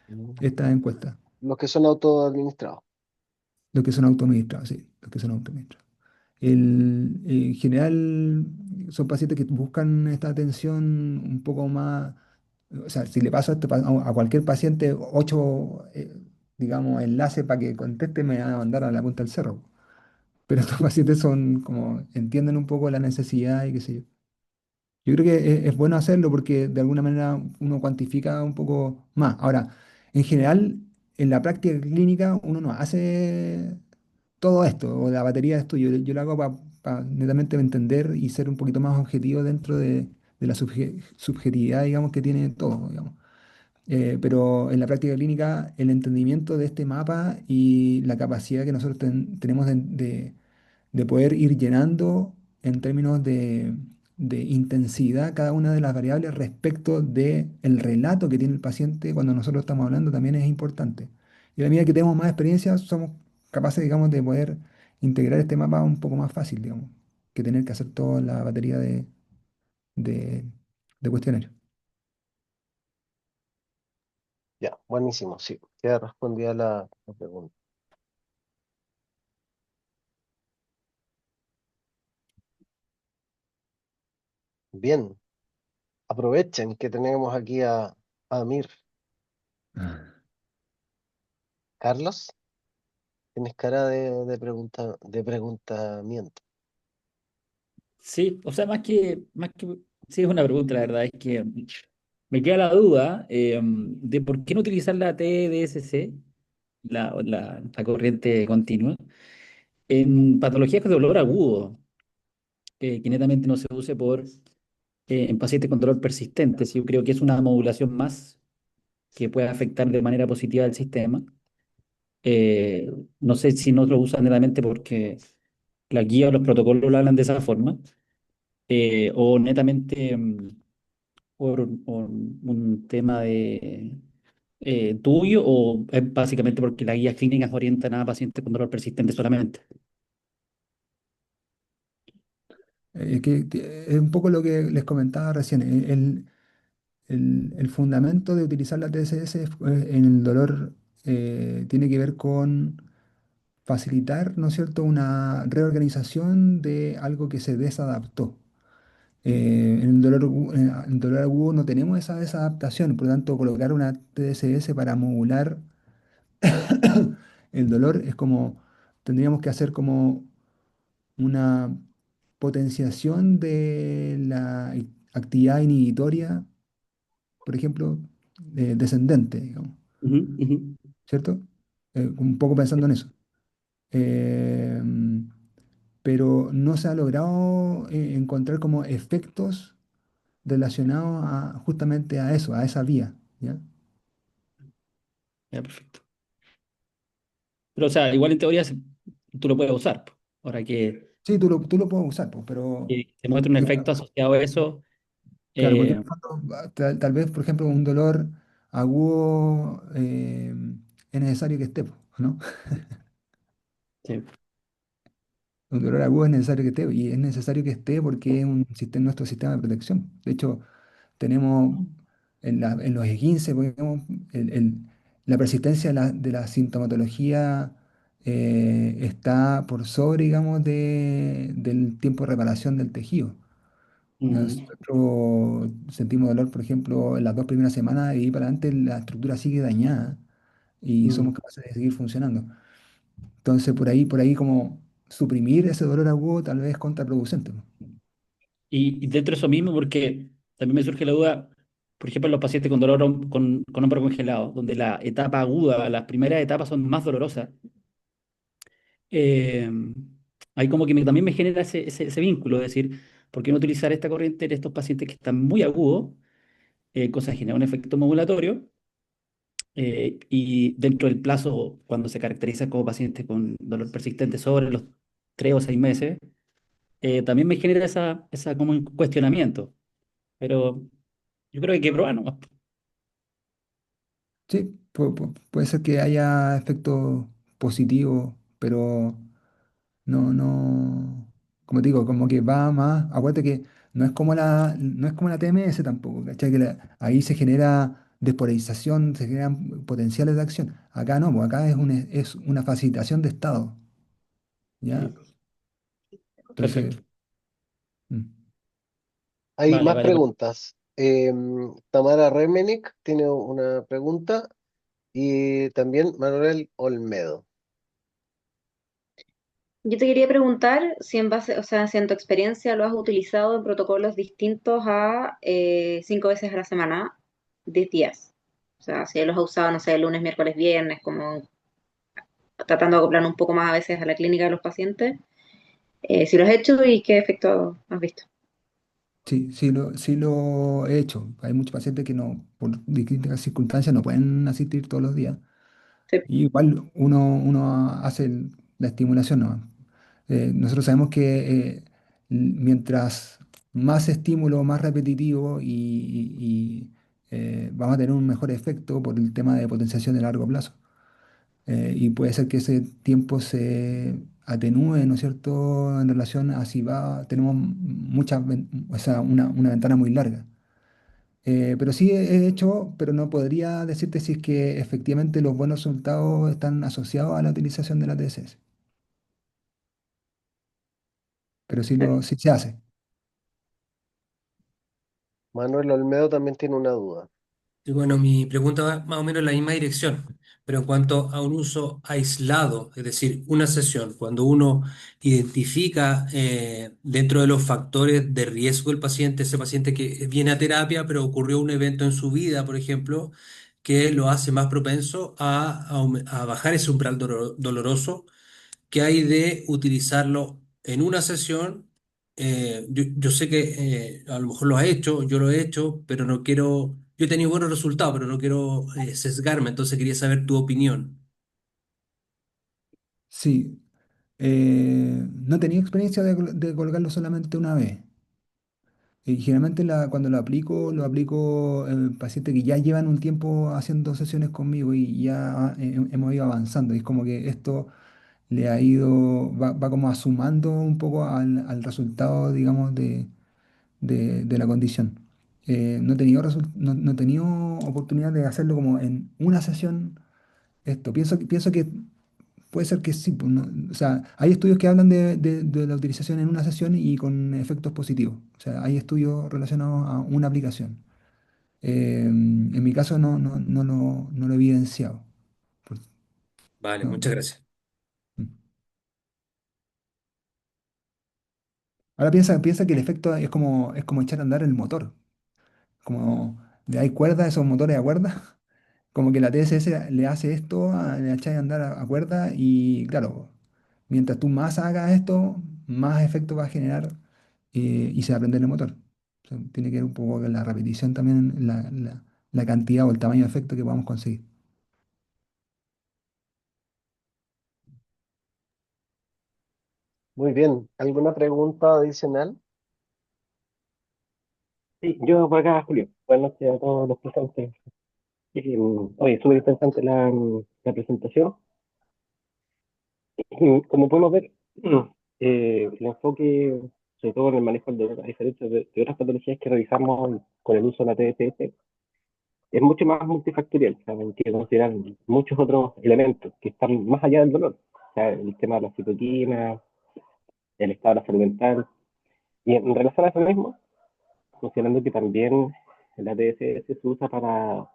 Mm. esta encuesta. Los que son autoadministrados. Los que son autoadministrados, sí, los que son autoadministrados. En general son pacientes que buscan esta atención un poco más, o sea, si le paso a cualquier paciente 8, digamos, enlaces para que conteste, me van a mandar a la punta del cerro. Pero estos pacientes son como, entienden un poco la necesidad y qué sé yo. Yo creo que es bueno hacerlo porque de alguna manera uno cuantifica un poco más. Ahora, en general, en la práctica clínica uno no hace todo esto, o la batería de esto, yo lo hago para netamente entender y ser un poquito más objetivo dentro de la subjetividad, digamos, que tiene todo, digamos. Pero en la práctica clínica, el entendimiento de este mapa y la capacidad que nosotros tenemos de poder ir llenando en términos de intensidad cada una de las variables respecto del relato que tiene el paciente cuando nosotros estamos hablando también es importante. Y a la medida que tenemos más experiencia, somos capaces, digamos, de poder integrar este mapa un poco más fácil, digamos, que tener que hacer toda la batería de, de cuestionarios. Ya, buenísimo, sí, queda respondida la pregunta. Bien, aprovechen que tenemos aquí a Amir. Ah. Carlos, tienes cara de preguntamiento. Sí, o sea, sí es una pregunta, la verdad, es que me queda la duda de por qué no utilizar la TDSC, la corriente continua, en patologías de dolor agudo, que netamente no se use en pacientes con dolor persistente. Sí, yo creo que es una modulación más que puede afectar de manera positiva al sistema. Eh, no sé si no lo usan netamente porque la guía o los protocolos lo hablan de esa forma, o netamente por un tema de tuyo, o es básicamente porque las guías clínicas orientan a pacientes con dolor persistente solamente. Es un poco lo que les comentaba recién. El fundamento de utilizar la TSS en el dolor tiene que ver con facilitar, ¿no es cierto?, una reorganización de algo que se desadaptó. En el dolor agudo no tenemos esa desadaptación, por lo tanto, colocar una TSS para modular el dolor es como, tendríamos que hacer como una potenciación de la actividad inhibitoria, por ejemplo, descendente, digamos, Ujú, ujú. ¿cierto? Un poco pensando en eso. Eh, pero no se ha logrado encontrar como efectos relacionados justamente a eso, a esa vía, ¿ya? Ya, perfecto. Pero, o sea, igual en teoría tú lo puedes usar, po. Ahora Sí, tú lo puedes usar, pues, pero que se muestre un efecto asociado a eso, claro, porque en eh, el fondo, tal vez, por ejemplo, un dolor agudo es necesario que esté, pues, ¿no? sí. Un dolor agudo es necesario que esté, y es necesario que esté porque es nuestro sistema de protección. De hecho, tenemos en los E15, digamos, la persistencia de la sintomatología está por sobre, digamos, del tiempo de reparación del tejido. Mm, Nosotros sentimos dolor, por ejemplo, en las 2 primeras semanas y ahí para adelante la estructura sigue dañada y somos mm. capaces de seguir funcionando. Entonces, por ahí como suprimir ese dolor agudo tal vez es contraproducente, ¿no? Y dentro de eso mismo, porque también me surge la duda, por ejemplo, en los pacientes con dolor con hombro congelado, donde la etapa aguda, las primeras etapas son más dolorosas, eh, ahí como que también me genera ese vínculo, es decir, ¿por qué no utilizar esta corriente en estos pacientes que están muy agudos, cosa que genera un efecto modulatorio, y dentro del plazo, cuando se caracteriza como paciente con dolor persistente sobre los 3 o 6 meses, también me genera esa como un cuestionamiento, pero yo creo que hay que probar nomás. Sí, puede ser que haya efectos positivos, pero no, como te digo, como que va más, acuérdate que no es como la TMS tampoco, ¿cachai? Ahí se genera despolarización, se generan potenciales de acción. Acá no, pues acá es una facilitación de estado, ¿ya? Sí, Entonces, perfecto. mm, Hay Vale, más vale. preguntas. Tamara Remenick tiene una pregunta y también Manuel Olmedo. Yo te quería preguntar si en base, o sea, si en tu experiencia lo has utilizado en protocolos distintos a 5 veces a la semana, 10 días. O sea, si los has usado, no sé, lunes, miércoles, viernes, como tratando de acoplar un poco más a veces a la clínica de los pacientes. Si lo has hecho y qué efecto has visto. sí, sí lo he hecho. Hay muchos pacientes que no, por distintas circunstancias no pueden asistir todos los días. Sí, Y igual uno hace la estimulación, ¿no? Nosotros sabemos que mientras más estímulo, más repetitivo y vamos a tener un mejor efecto por el tema de potenciación de largo plazo. Y puede ser que ese tiempo se atenúe, ¿no es cierto?, en relación a si tenemos o sea, una ventana muy larga. Pero sí he hecho, pero no podría decirte si es que efectivamente los buenos resultados están asociados a la utilización de la TSS. Pero sí, sí. sí se hace. Manuel Olmedo también tiene una duda. Y bueno, mi pregunta va más o menos en la misma dirección, pero en cuanto a un uso aislado, es decir, una sesión, cuando uno identifica dentro de los factores de riesgo del paciente, ese paciente que viene a terapia, pero ocurrió un evento en su vida, por ejemplo, que lo hace más propenso a bajar ese umbral doloroso, que hay de utilizarlo en una sesión Yo sé que a lo mejor lo has hecho, yo lo he hecho, pero no quiero, yo he tenido buenos resultados, pero no quiero sesgarme, entonces quería saber tu opinión. Sí, no he tenido experiencia de colgarlo solamente una vez. Y generalmente cuando lo aplico en pacientes que ya llevan un tiempo haciendo sesiones conmigo y ya hemos ido avanzando. Y es como que esto le ha ido, va como sumando un poco al resultado, digamos, de la condición. No he tenido, no he tenido oportunidad de hacerlo como en una sesión esto. Pienso que puede ser que sí. Pues, o sea, hay estudios que hablan de la utilización en una sesión y con efectos positivos. O sea, hay estudios relacionados a una aplicación. En mi caso no lo he evidenciado. Por- Vale, no, muchas no. gracias. Mm. Ahora piensa que el efecto es como echar a andar el motor. Como hay cuerdas, esos motores a cuerda. Como que la TSS le hace esto, le echa a andar a cuerda y claro, mientras tú más hagas esto, más efecto va a generar y se va a prender el motor. O sea, tiene que ver un poco con la repetición también, la cantidad o el tamaño de efecto que podamos conseguir. Muy bien. ¿Alguna pregunta adicional? Sí, yo por acá, Julio. Buenas noches a todos los presentes. Oye, súper interesante la presentación. Como podemos ver, el enfoque, sobre todo en el manejo del dolor, a diferencia de otras patologías que revisamos con el uso de la TSS, es mucho más multifactorial. O sea, hay que considerar muchos otros elementos que están más allá del dolor. O sea, el tema de la citoquina, el estado de la salud mental. Y en relación a eso mismo, considerando que también la TSS se usa para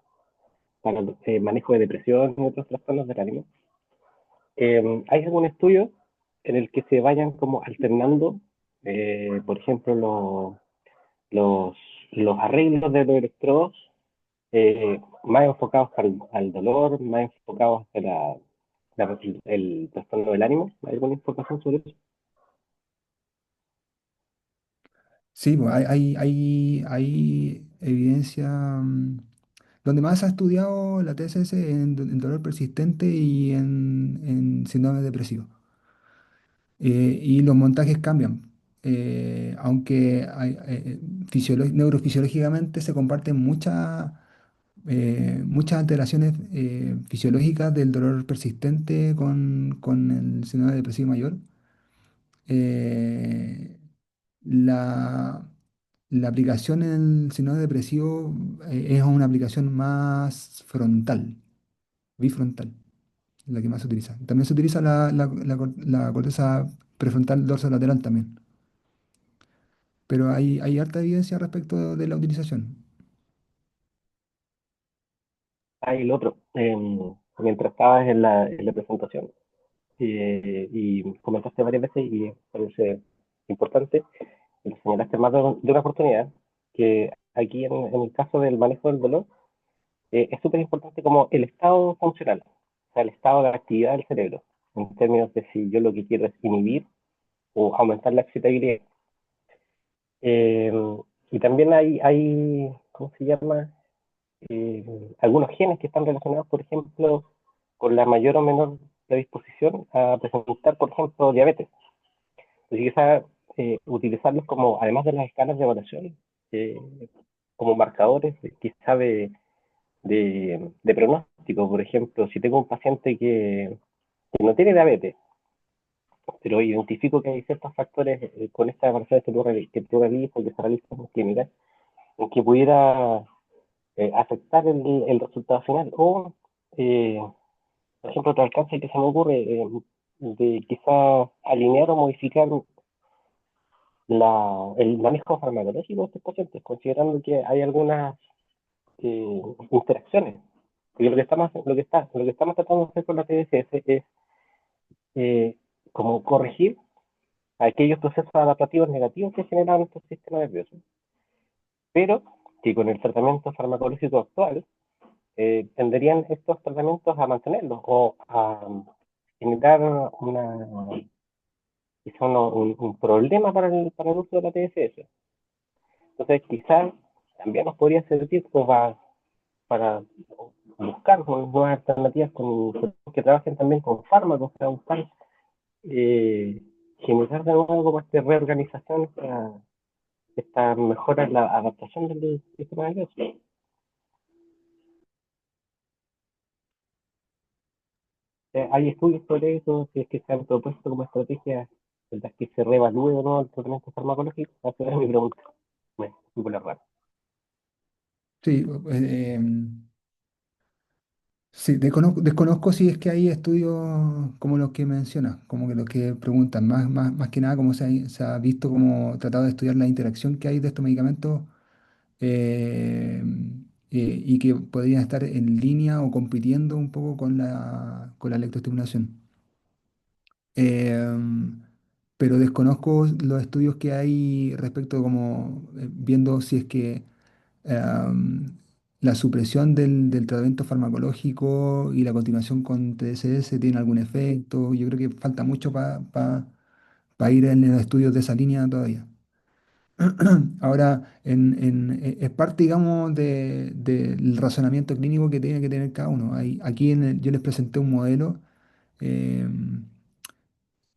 el manejo de depresión y otros trastornos del ánimo. ¿Hay algún estudio en el que se vayan como alternando, por ejemplo, los, los arreglos de los electrodos más enfocados al dolor, más enfocados hacia el trastorno del ánimo? ¿Hay alguna información sobre eso? Sí, pues hay evidencia. Donde más se ha estudiado la TSS en dolor persistente y en síndrome depresivo. Y los montajes cambian. Aunque neurofisiológicamente se comparten muchas alteraciones fisiológicas del dolor persistente con el síndrome depresivo mayor. eh, la, la aplicación en el síndrome depresivo es una aplicación más frontal, bifrontal, la que más se utiliza. También se utiliza la corteza prefrontal dorsolateral también, pero hay harta evidencia respecto de la utilización. Hay el otro. Mientras estabas en la presentación y comentaste varias veces y parece importante, y señalaste más de una oportunidad, que aquí en el caso del manejo del dolor, es súper importante como el estado funcional, o sea, el estado de actividad del cerebro, en términos de si yo lo que quiero es inhibir o aumentar la excitabilidad. Eh, y también hay, ¿cómo se llama? Eh, Algunos genes que están relacionados, por ejemplo, con la mayor o menor predisposición a presentar, por ejemplo, diabetes. Así que quizá utilizarlos como, además de las escalas de evaluación, eh, como marcadores quizá de pronóstico. Por ejemplo, si tengo un paciente que no tiene diabetes, pero identifico que hay ciertos factores con estas evaluaciones que tú realizas, que se realizan en clínica, en que pudiera afectar el resultado final. O, eh, por ejemplo, otro alcance que se me ocurre, de quizá alinear o modificar el manejo farmacológico de estos pacientes, considerando que hay algunas interacciones. Porque lo que estamos tratando de hacer con la TDCS es eh, como corregir aquellos procesos adaptativos negativos que generan nuestro sistema nervioso, pero que con el tratamiento farmacológico actual tenderían estos tratamientos a mantenerlos o a generar quizá un problema para el uso de la TSS. Entonces, quizás también nos podría servir como para buscar nuevas alternativas con que trabajen también con fármacos, para buscar generar de nuevo como esta reorganización, esta mejora en la adaptación del sistema nervioso. Hay estudios sobre eso, si es que se han propuesto como estrategias en las que se reevalúe o no el tratamiento farmacológico. Esa es mi pregunta. Bueno, súper raro. Sí, sí, desconozco si es que hay estudios como los que mencionas, como que los que preguntan, más que nada como se ha visto como tratado de estudiar la interacción que hay de estos medicamentos eh, y que podrían estar en línea o compitiendo un poco con la electroestimulación. Em, pero desconozco los estudios que hay respecto como viendo si es que em, la supresión del tratamiento farmacológico y la continuación con TSS tiene algún efecto. Yo creo que falta mucho para ir en los estudios de esa línea todavía. Ahora, es parte, digamos, del razonamiento clínico que tiene que tener cada uno. Aquí yo les presenté un modelo. em,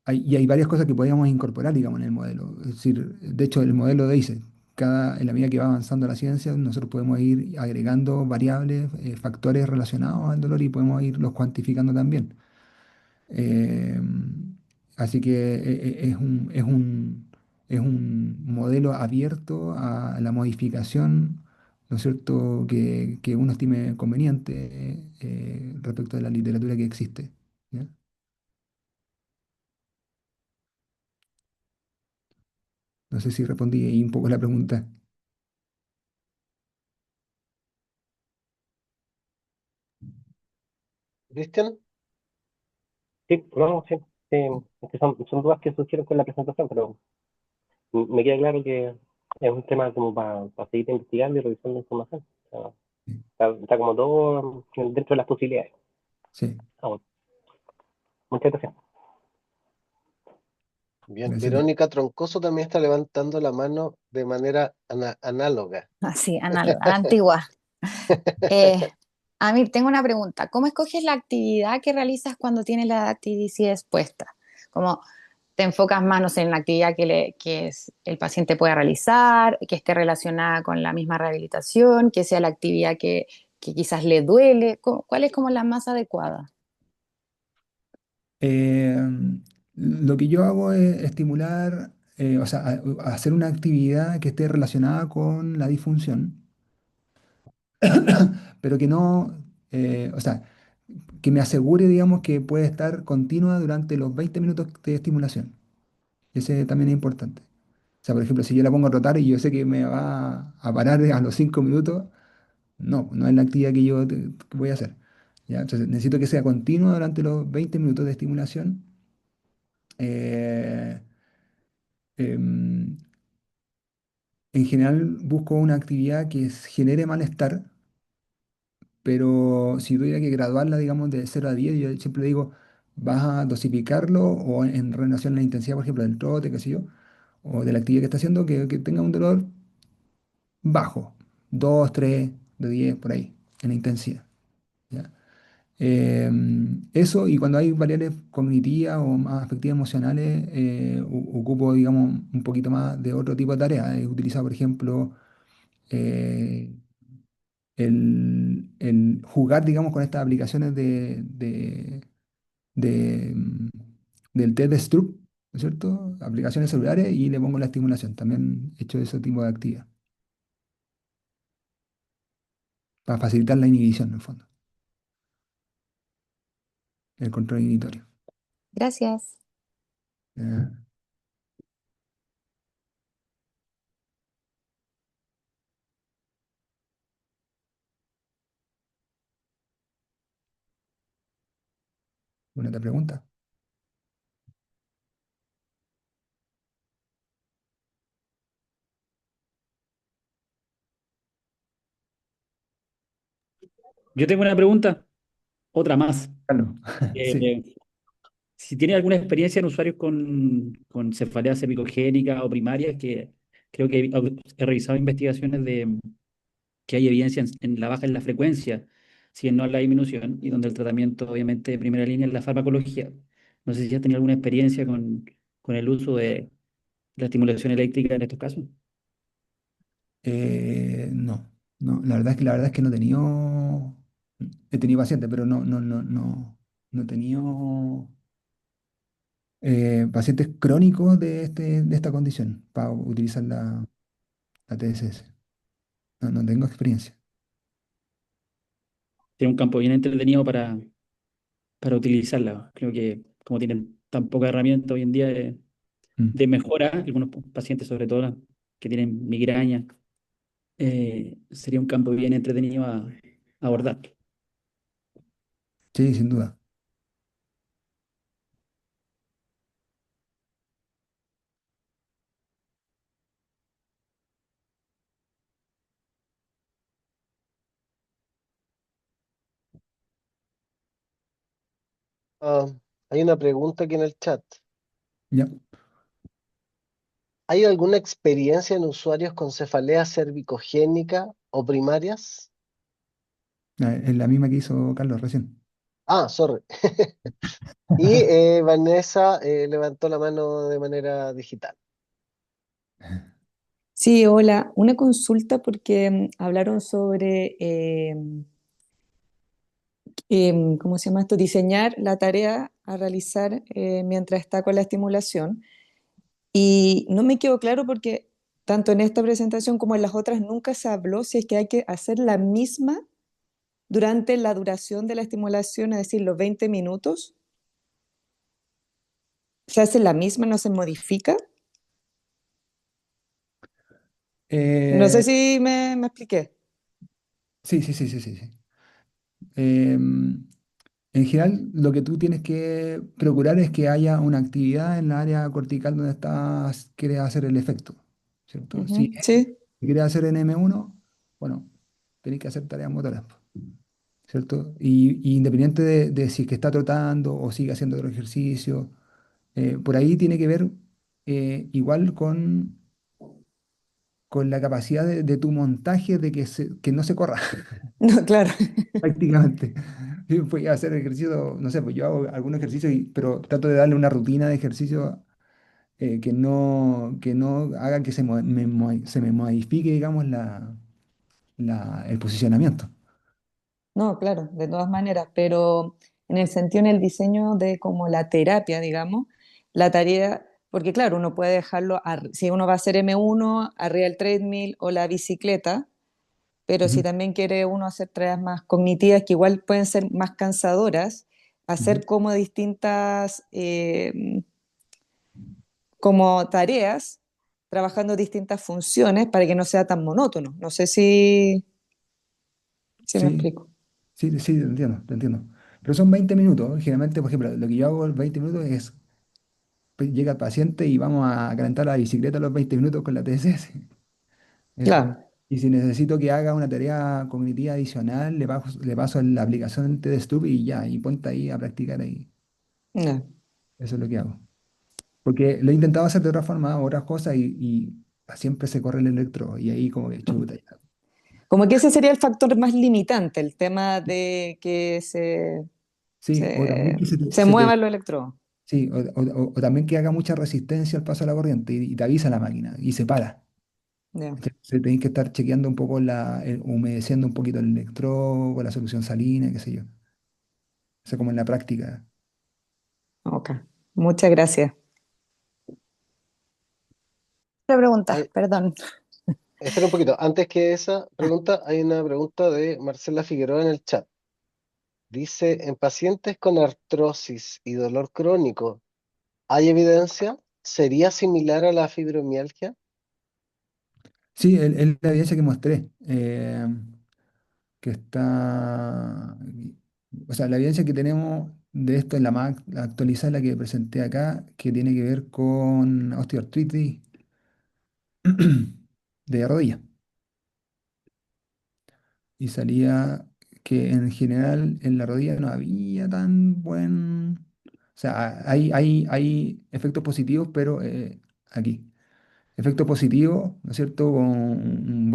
y hay varias cosas que podríamos incorporar, digamos, en el modelo. Es decir, de hecho, el modelo dice, en la medida que va avanzando la ciencia, nosotros podemos ir agregando variables, factores relacionados al dolor y podemos irlos cuantificando también. Eh, Así que es un modelo abierto a la modificación, ¿no es cierto?, que uno estime conveniente respecto de la literatura que existe. ¿Ya? No sé si respondí ahí un poco la pregunta. Cristian, Sí, no, sí. Es que son dudas que surgieron con la presentación, pero me queda claro que es un tema como para seguir investigando y revisando información. O sea, está como todo dentro de las posibilidades. Sí, Ah, bueno, muchas gracias. bien. gracias a ti. Verónica Troncoso también está levantando la mano de manera análoga. Así, análoga, a la antigua. Eh, a mí tengo una pregunta. ¿Cómo escoges la actividad que realizas cuando tienes la actividad expuesta? Como te enfocas más, no sé, en la actividad el paciente pueda realizar, que esté relacionada con la misma rehabilitación, que sea la actividad que quizás le duele. ¿Cuál es como la más adecuada? Eh, lo que yo hago es estimular, o sea, hacer una actividad que esté relacionada con la disfunción, pero que no, o sea, que me asegure, digamos, que puede estar continua durante los 20 minutos de estimulación. Ese también es importante. O sea, por ejemplo, si yo la pongo a trotar y yo sé que me va a parar a los 5 minutos, no es la actividad que yo que voy a hacer. ¿Ya? Entonces, necesito que sea continua durante los 20 minutos de estimulación. Eh, em, en general busco una actividad que genere malestar, pero si tuviera que graduarla, digamos, de 0 a 10, yo siempre digo, vas a dosificarlo o en relación a la intensidad, por ejemplo, del trote, qué sé yo, o de la actividad que está haciendo, que tenga un dolor bajo, 2 3 de 10 por ahí, en la intensidad. ¿Ya? Eso, y cuando hay variables cognitivas o más afectivas emocionales, ocupo, digamos, un poquito más de otro tipo de tareas. He utilizado, por ejemplo, eh, el jugar, digamos, con estas aplicaciones de, mm, del test de Stroop, ¿no es cierto? Aplicaciones celulares y le pongo la estimulación. También he hecho ese tipo de actividad para facilitar la inhibición, en el fondo, el control inhibitorio. Gracias. Eh, ¿Una otra pregunta? Yo tengo una pregunta, otra más. Carlos, sí. Eh, si tiene alguna experiencia en usuarios con cefalea cervicogénica o primarias, que creo que he revisado investigaciones de que hay evidencia en la baja en la frecuencia, si bien no en la disminución, y donde el tratamiento, obviamente, de primera línea es la farmacología. No sé si has tenido alguna experiencia con el uso de la estimulación eléctrica en estos casos. No, no, la verdad es que no he tenido pacientes, pero no he tenido pacientes crónicos de esta condición para utilizar la TSS. No tengo experiencia. Tiene un campo bien entretenido para utilizarla. Creo que como tienen tan poca herramienta hoy en día Mm. de mejora, algunos pacientes, sobre todo que tienen migraña, sería un campo bien entretenido a abordar. Sí, sin duda. Ah, hay una pregunta aquí en el chat. Ya, ¿Hay alguna experiencia en usuarios con cefalea cervicogénica o primarias? es la misma que hizo Carlos recién. Ah, sorry. Y Vanessa levantó la mano de manera digital. Sí, hola. Una consulta porque hablaron sobre, ¿cómo se llama esto? Diseñar la tarea a realizar mientras está con la estimulación. Y no me quedó claro porque tanto en esta presentación como en las otras nunca se habló si es que hay que hacer la misma durante la duración de la estimulación, es decir, los 20 minutos. ¿Se hace la misma, no se modifica? No sé Eh, si me expliqué. sí, sí, sí, sí, sí, sí. En general, lo que tú tienes que procurar es que haya una actividad en la área cortical donde quieres hacer el efecto, ¿cierto? Si Ujú, sí, quieres hacer en M1, bueno, tenés que hacer tareas motoras, po, ¿cierto? Y independiente de si es que está trotando o sigue haciendo otro ejercicio, por ahí tiene que ver igual con la capacidad de tu montaje de que no se corra. no, claro. Prácticamente. Sí, voy a hacer ejercicio, no sé, pues yo hago algún ejercicio, pero trato de darle una rutina de ejercicio que no haga que se me modifique, digamos, el posicionamiento. No, claro, de todas maneras, pero en el sentido, en el diseño de como la terapia, digamos, la tarea, porque claro, uno puede dejarlo, si uno va a hacer M1, arriba el treadmill o la bicicleta, pero si Ujú, también quiere uno hacer tareas más cognitivas, que igual pueden ser más cansadoras, ujú. hacer como distintas, como tareas, trabajando distintas funciones para que no sea tan monótono. No sé si me Sí, explico. sí, sí, te entiendo, te entiendo. Pero son 20 minutos. Generalmente, por ejemplo, lo que yo hago en 20 minutos es, pues, llega el paciente y vamos a calentar la bicicleta a los 20 minutos con la TSS. Eso. Claro, Y si necesito que haga una tarea cognitiva adicional, le paso la aplicación TDSTUB y ya, y ponte ahí a practicar ahí. no. Eso es lo que hago. Porque lo he intentado hacer de otra forma, otras cosas, y siempre se corre el electro, y ahí como que chuta. Ya. Como que ese sería el factor más limitante, el tema de que Sí, o también que se muevan los electrodos. sí, o también que haga mucha resistencia al paso de la corriente y te avisa la máquina y se para. Ya, Entonces tenés que estar chequeando un poco humedeciendo un poquito el electrodo con la solución salina, qué sé yo. Eso como en la práctica. ok. Muchas gracias. Otra pregunta, Hay- perdón. espera un poquito. Antes que esa pregunta, hay una pregunta de Marcela Figueroa en el chat. Dice, en pacientes con artrosis y dolor crónico, ¿hay evidencia? ¿Sería similar a la fibromialgia? Sí, es la evidencia que mostré, que está, o sea, la evidencia que tenemos de esto en la más actualizada, la que presenté acá, que tiene que ver con osteoartritis de rodilla. Y salía que en general en la rodilla no había tan buen O sea, hay efectos positivos, pero aquí. Efecto positivo, ¿no es cierto? Con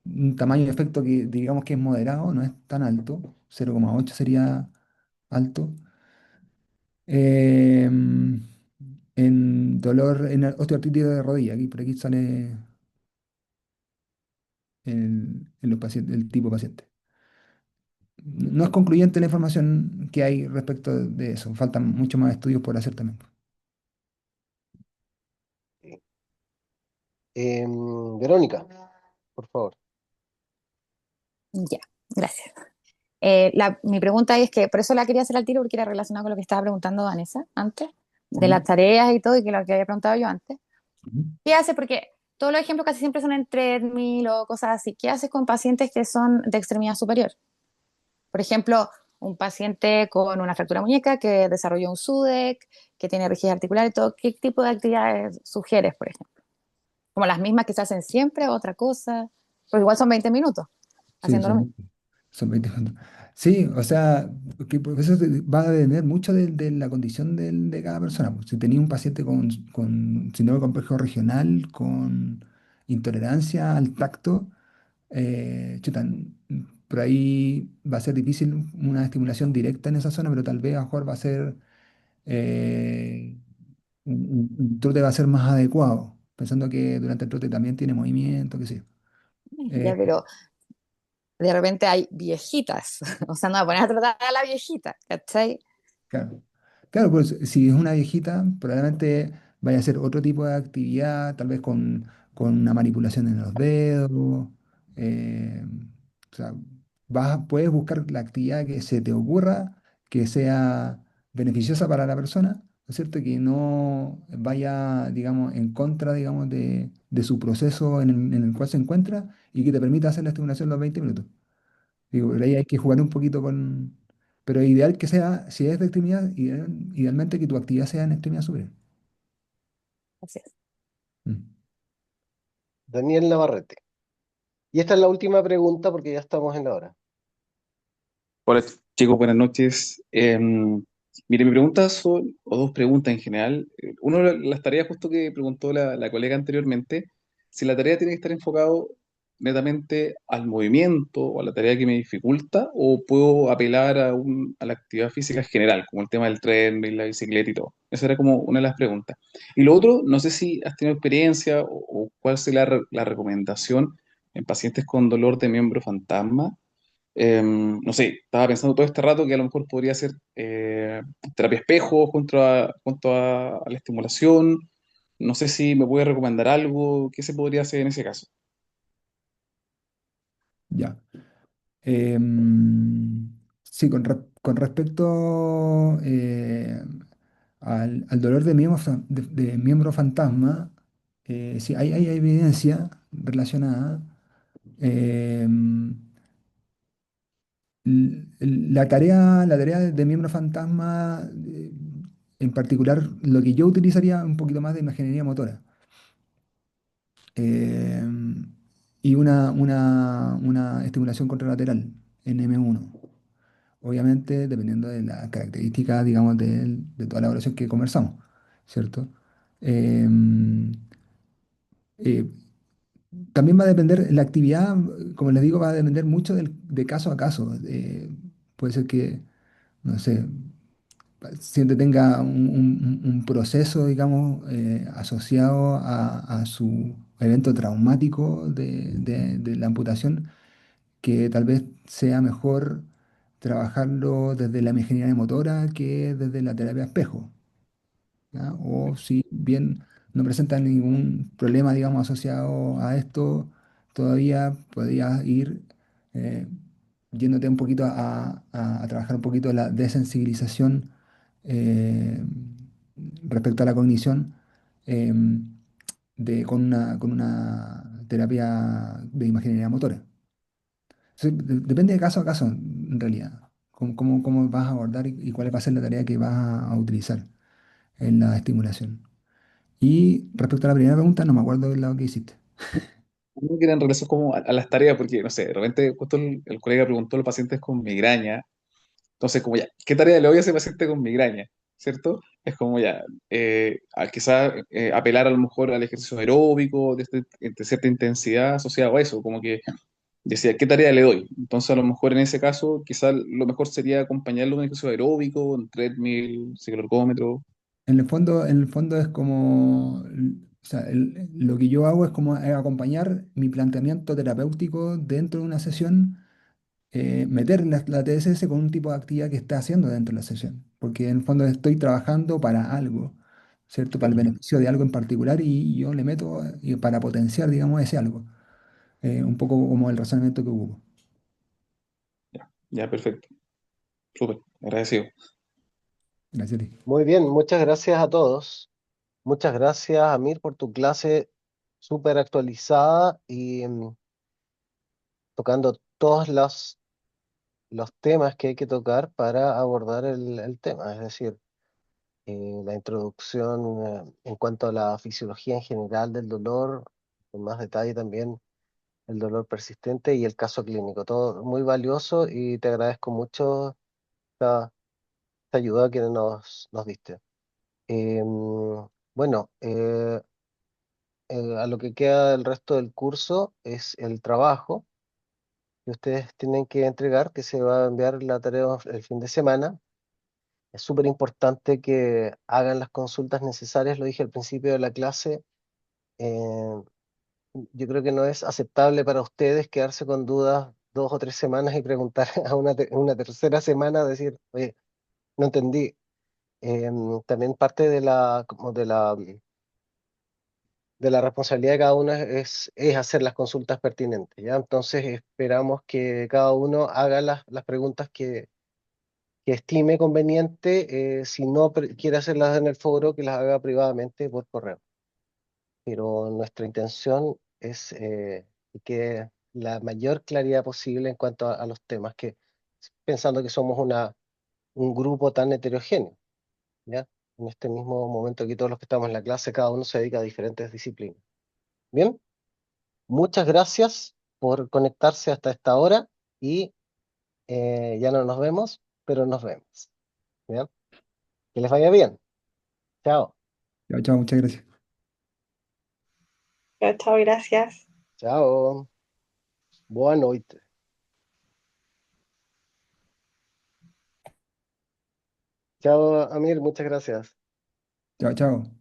un tamaño de efecto que digamos que es moderado, no es tan alto. 0,8 sería alto. Em, en dolor, en osteoartritis de rodilla, aquí por aquí sale en los pacientes, el tipo de paciente. No es concluyente la información que hay respecto de eso. Faltan muchos más estudios por hacer también. Sí. Verónica, por favor. Ya, gracias. Mi pregunta es que, por eso la quería hacer al tiro, porque era relacionada con lo que estaba preguntando Vanessa antes, de las Ujú, tareas y todo, y que lo que había preguntado yo antes. ujú. ¿Qué hace? Porque todos los ejemplos casi siempre son en treadmill o cosas así. ¿Qué haces con pacientes que son de extremidad superior? Por ejemplo, un paciente con una fractura muñeca que desarrolló un SUDEC, que tiene rigidez articular y todo. ¿Qué tipo de actividades sugieres, por ejemplo? ¿Como las mismas que se hacen siempre, otra cosa? Porque igual son 20 minutos Sí, haciendo lo mismo. son 20 minutos. Sí, o sea, que por eso va a depender mucho de la condición de cada persona. Pues, si tenía un paciente con síndrome complejo regional, con intolerancia al tacto, chuta, por ahí va a ser difícil una estimulación directa en esa zona, pero tal vez a lo mejor va a ser eh, un trote va a ser más adecuado, pensando que durante el trote también tiene movimiento, qué sé yo. Ya, Eh, pero de repente hay viejitas, o sea, no va a poner a tratar a la viejita, ¿cachai? Claro. Claro, pues si es una viejita, probablemente vaya a hacer otro tipo de actividad, tal vez con una manipulación en los dedos. eh, o sea, puedes buscar la actividad que se te ocurra, que sea beneficiosa para la persona, ¿no es cierto? Que no vaya, digamos, en contra, digamos, de su proceso en el cual se encuentra y que te permita hacer la estimulación los 20 minutos. Digo, por ahí hay que jugar un poquito con. Pero ideal que sea, si es de extremidad, idealmente que tu actividad sea en extremidad superior. Así es. Mm. Daniel Navarrete. Y esta es la última pregunta porque ya estamos en la hora. Hola chicos, buenas noches. Mire, mi pregunta son, o dos preguntas en general. Uno, las tareas justo que preguntó la colega anteriormente, si la tarea tiene que estar enfocado netamente al movimiento o a la tarea que me dificulta, o puedo apelar a la actividad física en general, como el tema del tren y la bicicleta y todo. Esa era como una de las preguntas. Y lo otro, no sé si has tenido experiencia o cuál sería la recomendación en pacientes con dolor de miembro fantasma. No sé, estaba pensando todo este rato que a lo mejor podría ser terapia espejo junto a la estimulación. No sé si me puede recomendar algo, qué se podría hacer en ese caso. Ya. Sí, con respecto al dolor de miembro, de miembro fantasma, sí, hay evidencia relacionada. Em, la tarea de miembro fantasma, en particular, lo que yo utilizaría un poquito más de imaginería motora. eh, y una estimulación contralateral en M1. Obviamente, dependiendo de las características, digamos, de toda la evaluación que conversamos, ¿cierto? Em, eh, También va a depender, la actividad, como les digo, va a depender mucho de caso a caso. Puede ser que, no sé, paciente tenga un proceso, digamos, asociado a su evento traumático de la amputación, que tal vez sea mejor trabajarlo desde la ingeniería motora que desde la terapia espejo. ¿Ya? O si bien no presenta ningún problema, digamos, asociado a esto, todavía podrías ir eh, yéndote un poquito a trabajar un poquito la desensibilización eh, respecto a la cognición eh, con una terapia de imaginería motora. Depende de caso a caso, en realidad, cómo vas a abordar y cuál va a ser la tarea que vas a utilizar en la estimulación. Y respecto a la primera pregunta, no me acuerdo del lado que hiciste. Uno que era en relación como a las tareas, porque, no sé, de repente justo el colega preguntó a los pacientes con migraña, entonces como ya, ¿qué tarea le doy a ese paciente con migraña? ¿cierto? Es como ya, quizás apelar a lo mejor al ejercicio aeróbico de cierta intensidad asociado a eso, como que decía, ¿qué tarea le doy? Entonces, a lo mejor en ese caso, quizás lo mejor sería acompañarlo en un ejercicio aeróbico, un treadmill, cicloergómetro. En el fondo es como, o sea, lo que yo hago es como acompañar mi planteamiento terapéutico dentro de una sesión, meter la TSS con un tipo de actividad que está haciendo dentro de la sesión, porque en el fondo estoy trabajando para algo, ¿cierto? Para el beneficio de algo en particular y yo le meto para potenciar, digamos, ese algo. Un poco como el razonamiento que hubo. Ya, ya, perfecto. Súper, agradecido. Gracias a ti. Muy bien, muchas gracias a todos. Muchas gracias, Amir, por tu clase súper actualizada y tocando todos los temas que hay que tocar para abordar el tema. Es decir, la introducción en cuanto a la fisiología en general del dolor, con más detalle también el dolor persistente y el caso clínico. Todo muy valioso y te agradezco mucho esta, esta ayuda que nos diste. Bueno, a lo que queda del resto del curso es el trabajo que ustedes tienen que entregar, que se va a enviar la tarea el fin de semana. Es súper importante que hagan las consultas necesarias, lo dije al principio de la clase. eh, yo creo que no es aceptable para ustedes quedarse con dudas 2 o 3 semanas y preguntar a una tercera semana, decir, oye, no entendí. También parte como de la responsabilidad de cada uno es hacer las consultas pertinentes, ¿ya? Entonces esperamos que cada uno haga las preguntas que estime conveniente. Si no quiere hacerlas en el foro, que las haga privadamente por correo. Pero nuestra intención es que la mayor claridad posible en cuanto a los temas, pensando que somos un grupo tan heterogéneo, ¿ya? En este mismo momento aquí todos los que estamos en la clase, cada uno se dedica a diferentes disciplinas. Bien, muchas gracias por conectarse hasta esta hora y ya no nos vemos, pero nos vemos. ¿Bien? Que les vaya bien. Chao. Chao, chao, muchas gracias. Chao, chao, gracias. Chao. Boa noite. Chao, Amir, muchas gracias. Chao, chao.